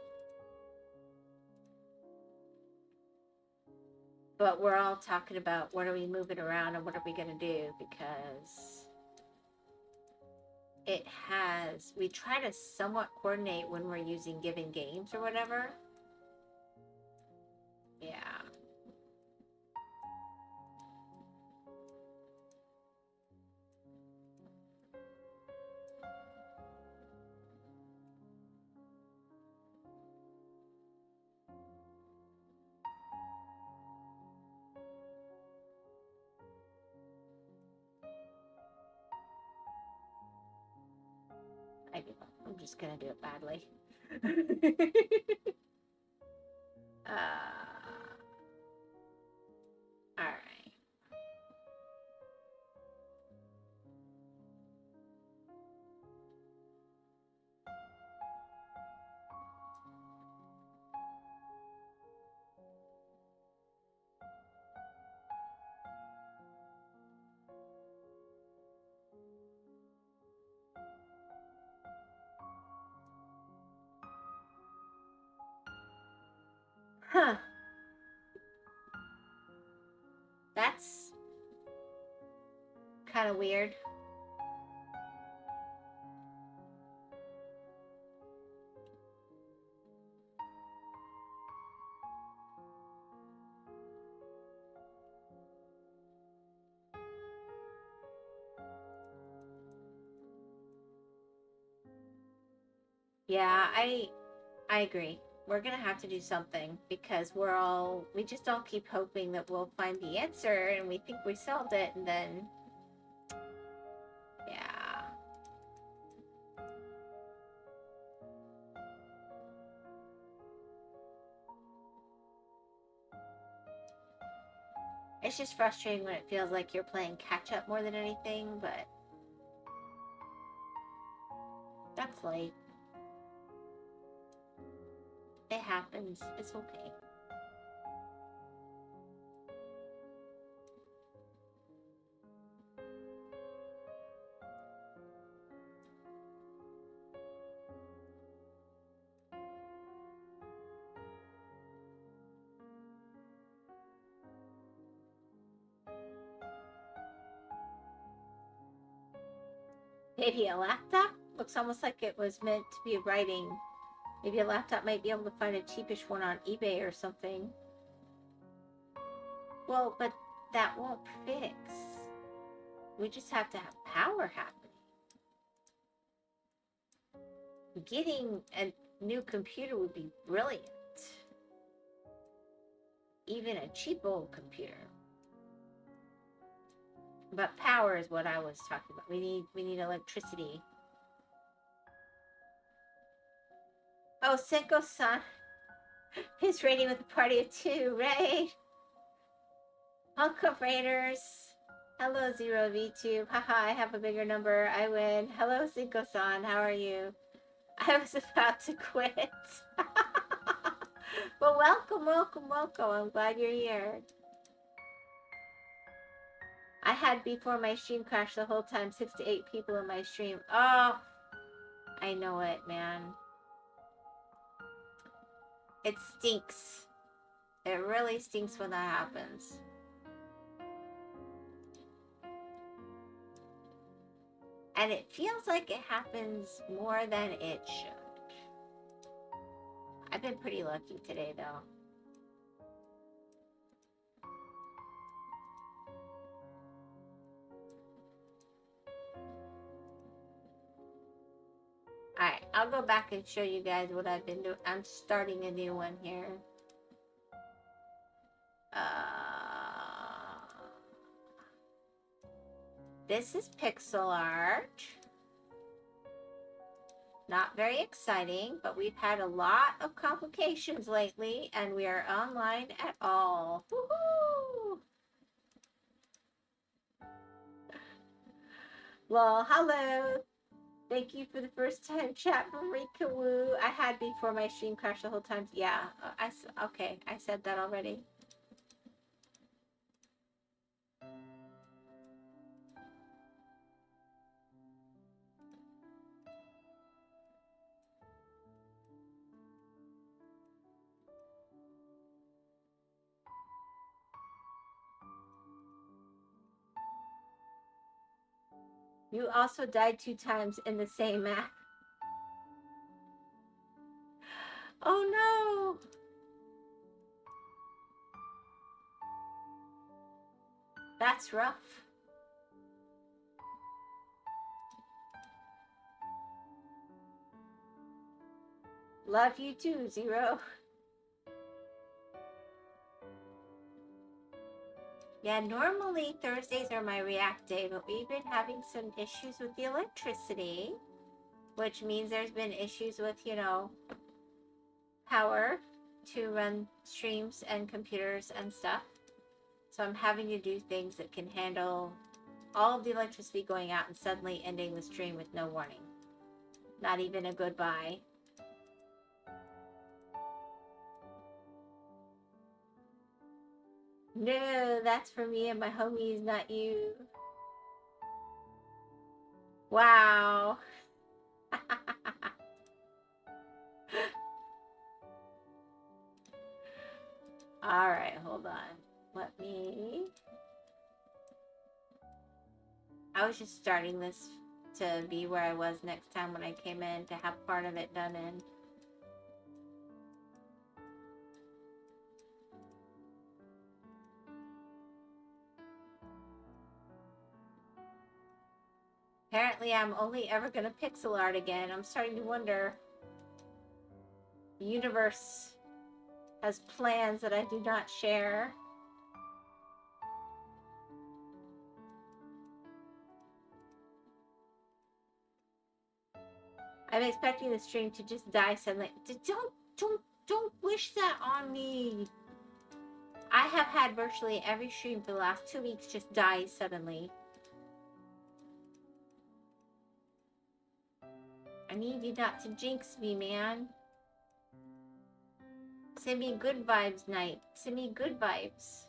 But we're all talking about what are we moving around and what are we going to do, because it has, we try to somewhat coordinate when we're using given games or whatever. Yeah. I give up. I'm just going to do it badly. All right. Huh. That's kind of weird. Yeah, I agree. We're gonna have to do something, because we just all keep hoping that we'll find the answer and we think we solved it, and then yeah. It's just frustrating when it feels like you're playing catch up more than anything, but that's life. It happens. It's okay. Maybe a laptop? Looks almost like it was meant to be writing. Maybe a laptop might be able to find a cheapish one on eBay or something. Well, but that won't fix. We just have to have power happening. Getting a new computer would be brilliant. Even a cheap old computer. But power is what I was talking about. We need electricity. Oh, Senko-san is raiding with a party of 2, right? Welcome, Raiders. Hello, 0v2. Haha, I have a bigger number. I win. Hello, Senko-san. How are you? I was about to quit. Well, welcome, welcome, welcome. I'm glad you're here. I had before my stream crashed the whole time 6 to 8 people in my stream. Oh, I know it, man. It stinks. It really stinks when that happens. And it feels like it happens more than it should. I've been pretty lucky today, though. Alright, I'll go back and show you guys what I've been doing. I'm starting a new one here. This is pixel art. Not very exciting, but we've had a lot of complications lately, and we are online at all. Woohoo! Well, hello. Thank you for the first time chat from Rika Woo. I had before my stream crashed the whole time. Yeah, okay, I said that already. You also died 2 times in the same map. Oh no! That's rough. Love you too, Zero. Yeah, normally Thursdays are my react day, but we've been having some issues with the electricity, which means there's been issues with, you know, power to run streams and computers and stuff. So I'm having to do things that can handle all of the electricity going out and suddenly ending the stream with no warning. Not even a goodbye. No, that's for me and my homies, not you. Wow. All right, hold on. I was just starting this to be where I was next time when I came in, to have part of it done in. Apparently, I'm only ever going to pixel art again. I'm starting to wonder. The universe has plans that I do not share. I'm expecting the stream to just die suddenly. Don't wish that on me. I have had virtually every stream for the last 2 weeks just die suddenly. I need you not to jinx me, man. Send me good vibes, Night. Send me good vibes.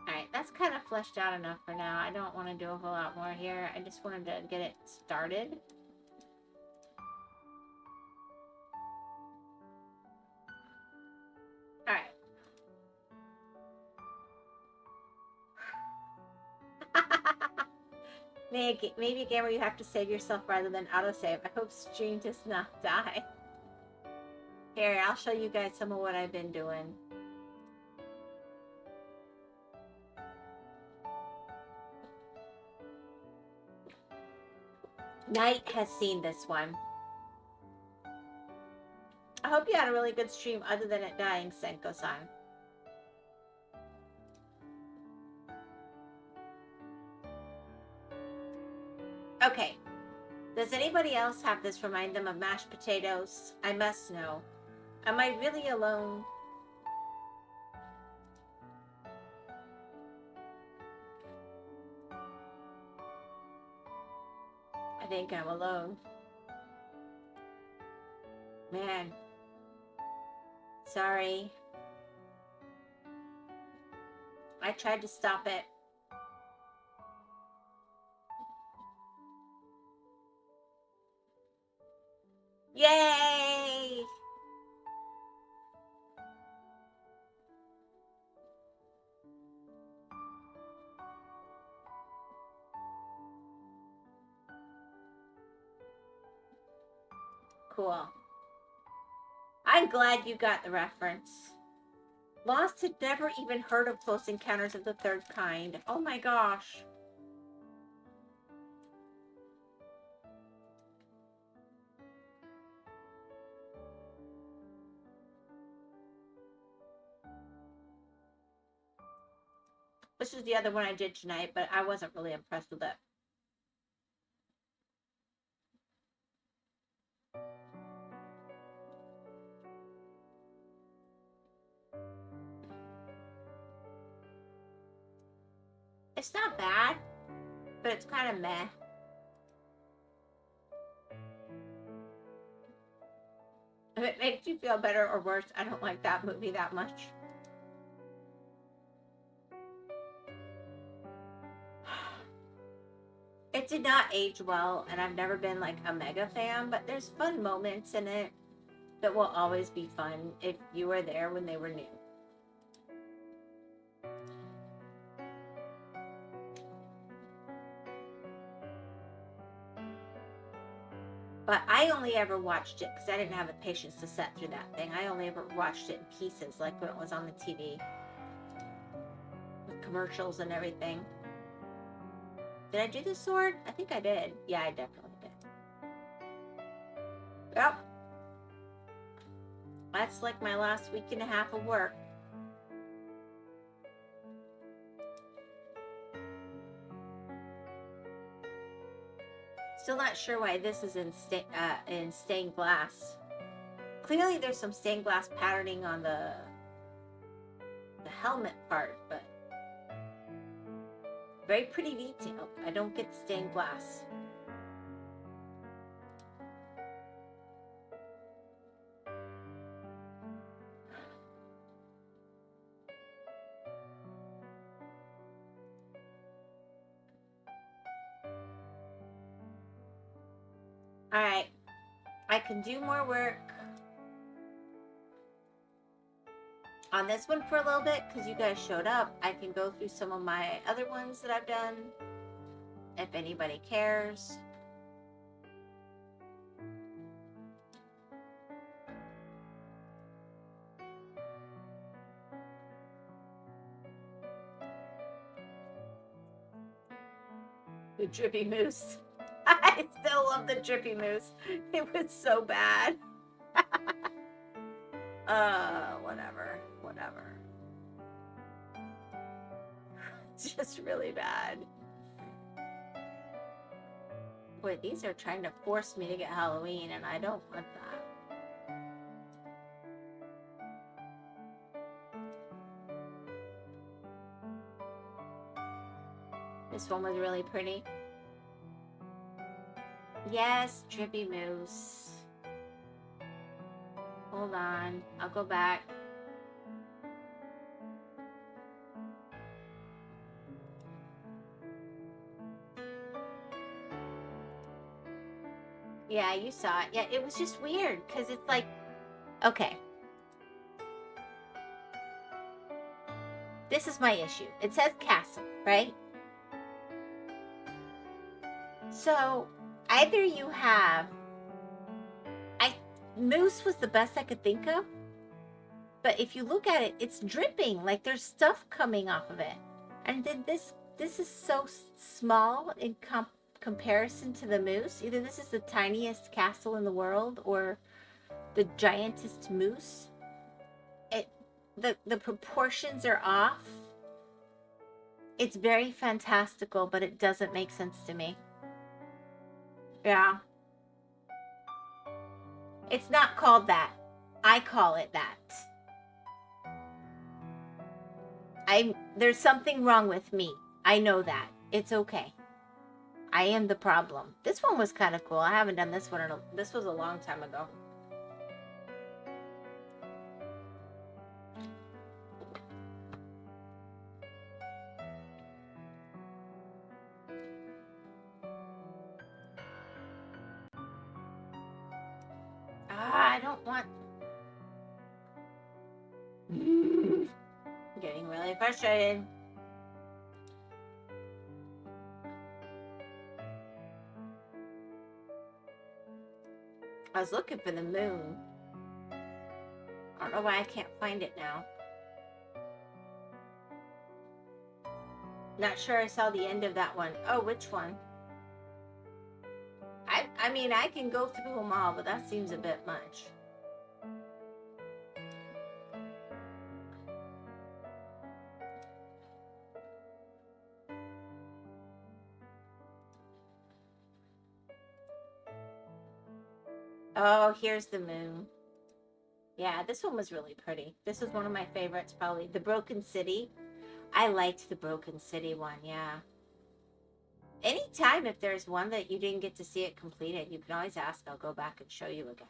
Alright, that's kind of fleshed out enough for now. I don't want to do a whole lot more here. I just wanted to get it started. Alright. Maybe, gamer, you have to save yourself rather than autosave. I hope stream does not die. Here, I'll show you guys some of what I've been doing. Night has seen this one. I hope you had a really good stream other than it dying, Senko-san. Does anybody else have this remind them of mashed potatoes? I must know. Am I really alone? I think I'm alone. Man. Sorry. I tried to stop it. Yay! Cool. I'm glad you got the reference. Lost had never even heard of Close Encounters of the Third Kind. Oh my gosh. This is the other one I did tonight, but I wasn't really impressed with it. It's not bad, but it's kind of meh. If it makes you feel better or worse, I don't like that movie that much. It did not age well, and I've never been like a mega fan, but there's fun moments in it that will always be fun if you were there when they were new. But I only ever watched it because I didn't have the patience to sit through that thing. I only ever watched it in pieces, like when it was on the TV. With commercials and everything. Did I do the sword? I think I did. Yeah, I definitely did. Yep. That's like my last week and a half of work. Still not sure why this is in stained glass. Clearly there's some stained glass patterning on the helmet part, but very pretty detail. I don't get stained glass. Alright, I can do more work on this one for a little bit because you guys showed up. I can go through some of my other ones that I've done if anybody cares. The Drippy Moose. I still love the Drippy Moose. It was so bad. Whatever. It's just really bad. Boy, these are trying to force me to get Halloween, and I don't want that. This one was really pretty. Yes, Drippy Moose. Hold on, I'll go back. Yeah, you saw it. Yeah, it was just weird because it's like, okay. This is my issue. It says castle, right? So either you have, moose was the best I could think of, but if you look at it, it's dripping, like there's stuff coming off of it. And then this is so small in comparison to the moose. Either this is the tiniest castle in the world or the giantest moose. The proportions are off. It's very fantastical, but it doesn't make sense to me. Yeah, It's not called that. I call it that. There's something wrong with me. I know that. It's okay. I am the problem. This one was kind of cool. I haven't done this one this was a long time ago. I don't want... I'm getting really frustrated. I was looking for the moon. I don't know why I can't find it now. Not sure I saw the end of that one. Oh, which one? I mean, I can go through them all, but that seems a bit much. Oh, here's the moon. Yeah, this one was really pretty. This was one of my favorites, probably. The Broken City. I liked the Broken City one, yeah. Anytime if there's one that you didn't get to see it completed, you can always ask. I'll go back and show you again.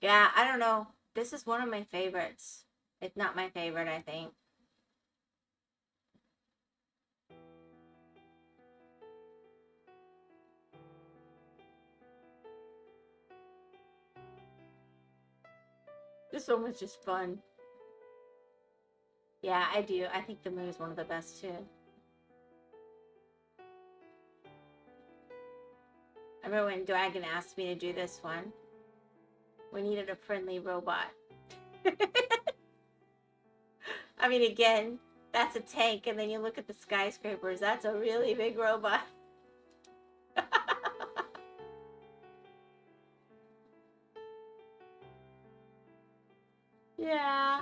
Yeah, I don't know. This is one of my favorites. It's not my favorite, I think. This one was just fun. Yeah, I do. I think the moon is one of the best, too. I remember when Dragon asked me to do this one. We needed a friendly robot. I mean, again, that's a tank, and then you look at the skyscrapers. That's a really big robot. Yeah,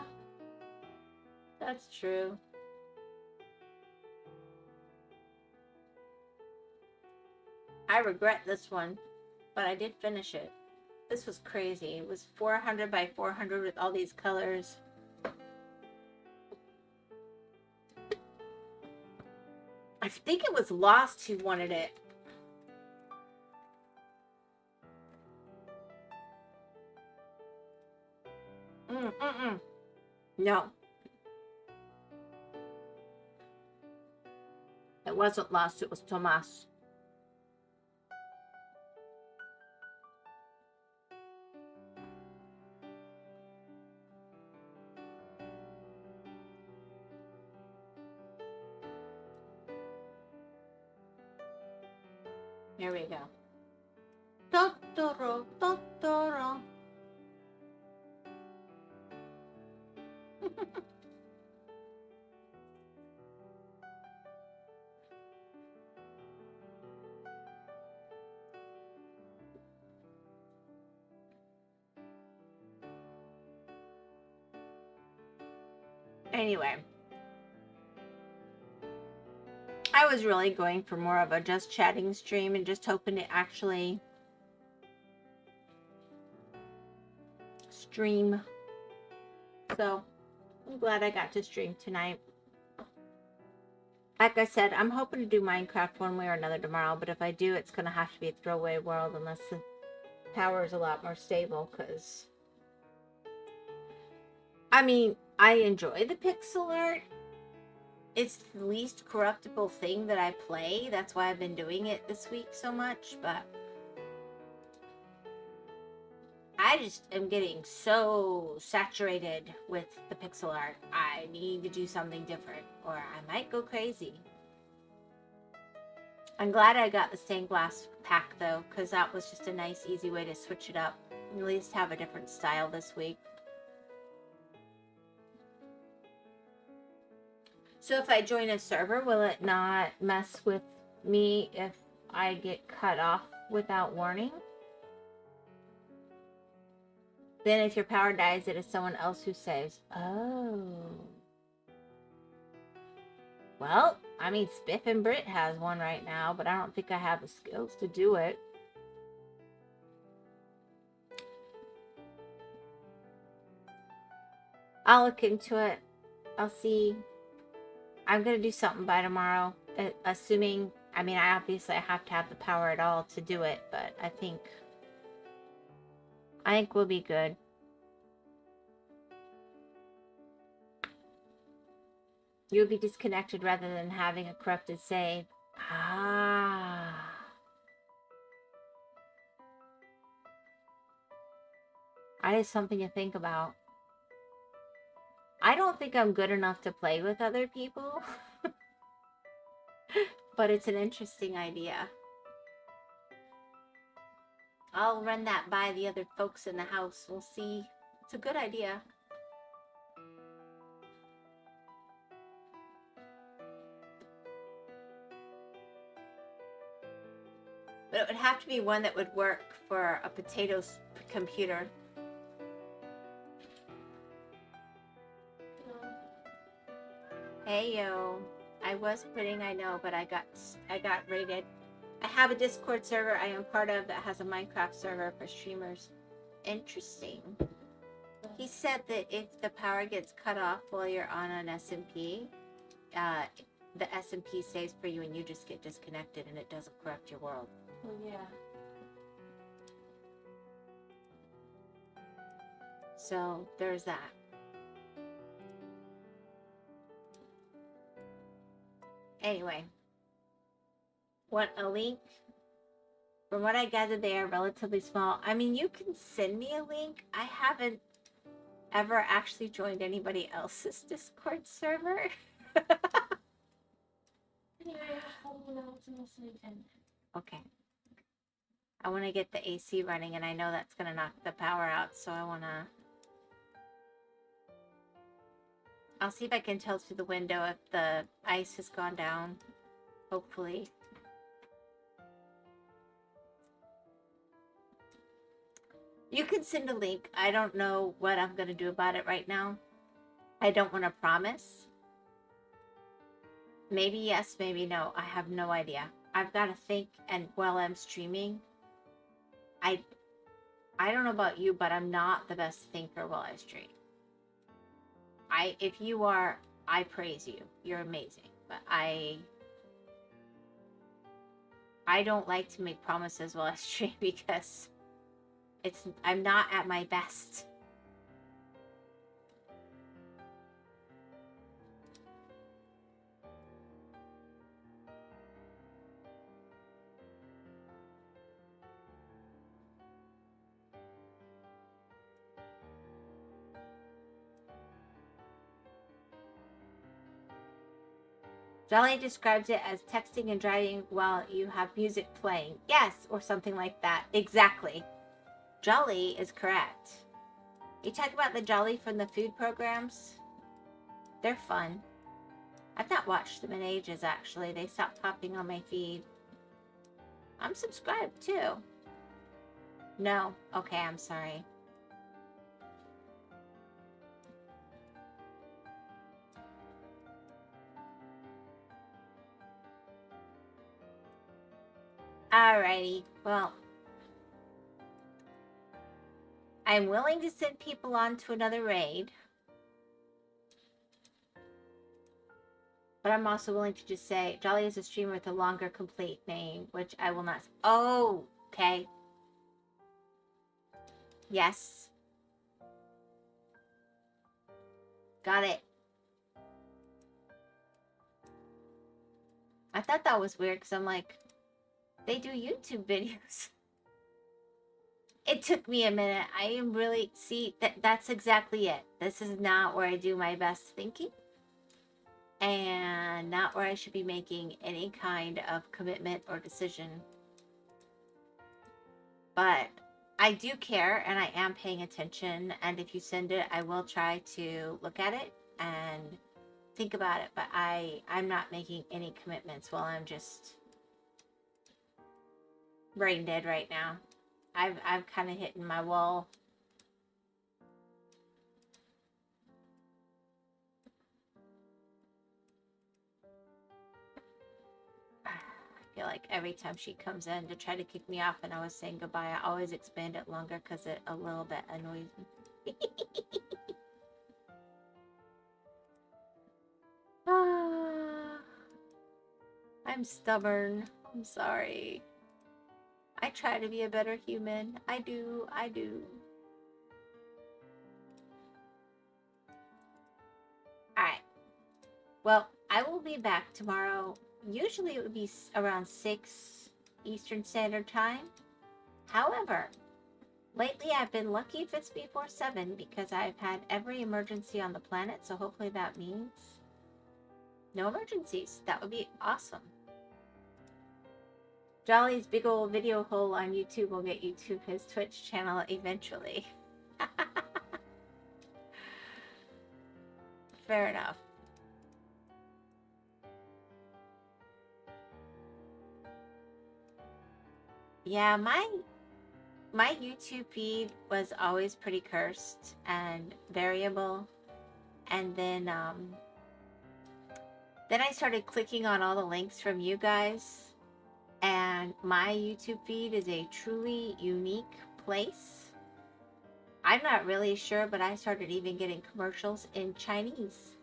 that's true. I regret this one, but I did finish it. This was crazy. It was 400 by 400 with all these colors. I think it was Lost who wanted it. No. It wasn't Lost, it was Tomas. Here we go. Totoro, Totoro. Anyway, I was really going for more of a just chatting stream and just hoping to actually stream. So I'm glad I got to stream tonight. Like I said, I'm hoping to do Minecraft one way or another tomorrow, but if I do, it's going to have to be a throwaway world unless the power is a lot more stable, because I mean, I enjoy the pixel art. It's the least corruptible thing that I play. That's why I've been doing it this week so much, but I just am getting so saturated with the pixel art. I need to do something different, or I might go crazy. I'm glad I got the stained glass pack, though, because that was just a nice, easy way to switch it up. At least have a different style this week. So if I join a server, will it not mess with me if I get cut off without warning? Then if your power dies, it is someone else who saves. Oh. Well, I mean, Spiff and Brit has one right now, but I don't think I have the skills to do it. I'll look into it. I'll see. I'm gonna do something by tomorrow, assuming. I mean, I obviously have to have the power at all to do it, but I think we'll be good. You'll be disconnected rather than having a corrupted save. Ah. That is something to think about. I don't think I'm good enough to play with other people. But it's an interesting idea. I'll run that by the other folks in the house. We'll see. It's a good idea. But it would have to be one that would work for a potato's computer. Hey yo, I was quitting, I know, but I got raided. I have a Discord server I am part of that has a Minecraft server for streamers. Interesting. He said that if the power gets cut off while you're on an SMP, the SMP saves for you and you just get disconnected and it doesn't corrupt your world. Oh, yeah. So there's that. Anyway, want a link? From what I gathered, they are relatively small. I mean, you can send me a link. I haven't ever actually joined anybody else's Discord server. Anyway, I'll hold out to listening in. Okay. I want to get the AC running, and I know that's going to knock the power out, so I want to... I'll see if I can tell through the window if the ice has gone down. Hopefully. You can send a link. I don't know what I'm going to do about it right now. I don't want to promise. Maybe yes, maybe no. I have no idea. I've got to think, and while I'm streaming, I don't know about you, but I'm not the best thinker while I stream. If you are, I praise you. You're amazing. But I don't like to make promises while I stream because I'm not at my best. Jolly describes it as texting and driving while you have music playing. Yes, or something like that. Exactly. Jolly is correct. You talk about the Jolly from the food programs? They're fun. I've not watched them in ages, actually. They stopped popping on my feed. I'm subscribed, too. No. Okay, I'm sorry. Alrighty. Well, I'm willing to send people on to another raid. But I'm also willing to just say, Jolly is a streamer with a longer complete name, which I will not... Oh, okay. Yes. Got it. I thought that was weird, because I'm like, they do YouTube videos. It took me a minute. I am really... See, that's exactly it. This is not where I do my best thinking. And not where I should be making any kind of commitment or decision. But I do care, and I am paying attention. And if you send it, I will try to look at it and think about it. But I'm not making any commitments while I'm just brain dead right now. I've kind of hitting my wall. I feel like every time she comes in to try to kick me off and I was saying goodbye, I always expand it longer because it a little bit annoys me. I'm stubborn. I'm sorry. I try to be a better human. I do. Alright. Well, I will be back tomorrow. Usually it would be around 6 Eastern Standard Time. However, lately I've been lucky if it's before 7 because I've had every emergency on the planet, so hopefully that means no emergencies. That would be awesome. Jolly's big old video hole on YouTube will get you to his Twitch channel eventually. Fair enough. Yeah, my YouTube feed was always pretty cursed and variable. And then I started clicking on all the links from you guys. And my YouTube feed is a truly unique place. I'm not really sure, but I started even getting commercials in Chinese.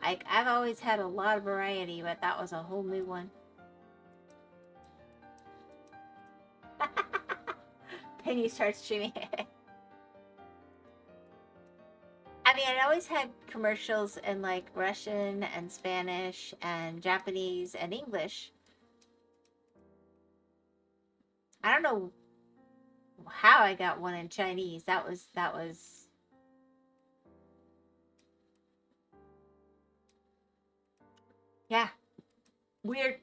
Like, I've always had a lot of variety, but that was a whole new one. Then you start streaming it. I mean, I always had commercials in like Russian and Spanish and Japanese and English. I don't know how I got one in Chinese. That was yeah. Weird.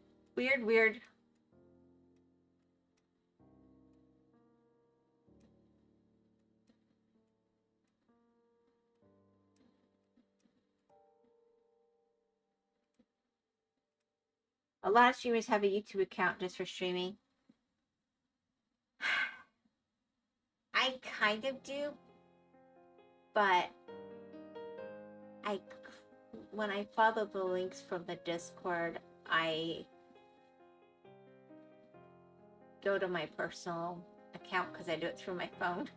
A lot of streamers have a YouTube account just for streaming. I kind of do, but when I follow the links from the Discord, I go to my personal account because I do it through my phone.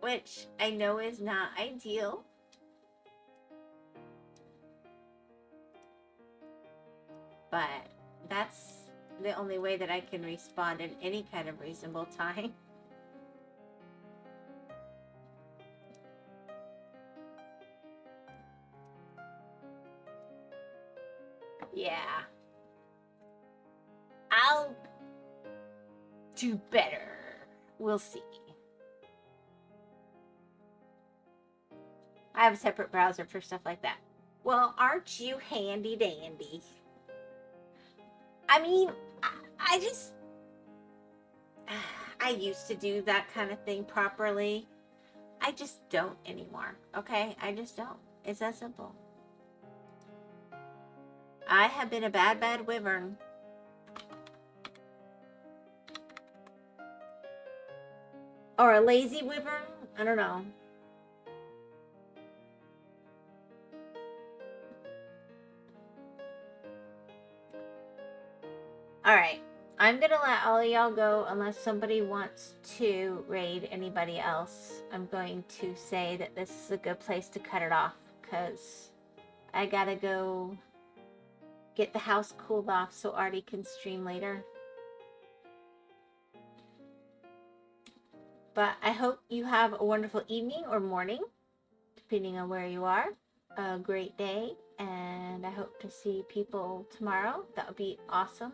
Which I know is not ideal. But that's the only way that I can respond in any kind of reasonable time. Yeah. I'll do better. We'll see. I have a separate browser for stuff like that. Well, aren't you handy dandy? I mean, I just... I used to do that kind of thing properly. I just don't anymore, okay? I just don't. It's that simple. I have been a bad wyvern. Or a lazy wyvern? I don't know. Alright. I'm gonna let all of y'all go unless somebody wants to raid anybody else. I'm going to say that this is a good place to cut it off because I gotta go get the house cooled off so Artie can stream later. But I hope you have a wonderful evening or morning, depending on where you are. A great day, and I hope to see people tomorrow. That would be awesome.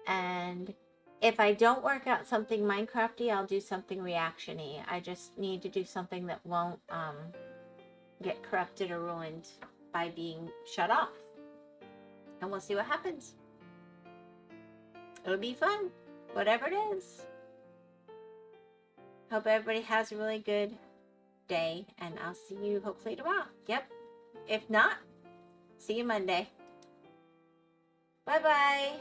And if I don't work out something Minecrafty, I'll do something reaction-y. I just need to do something that won't get corrupted or ruined by being shut off. And we'll see what happens. It'll be fun, whatever it is. Hope everybody has a really good day, and I'll see you hopefully tomorrow. Yep. If not, see you Monday. Bye-bye.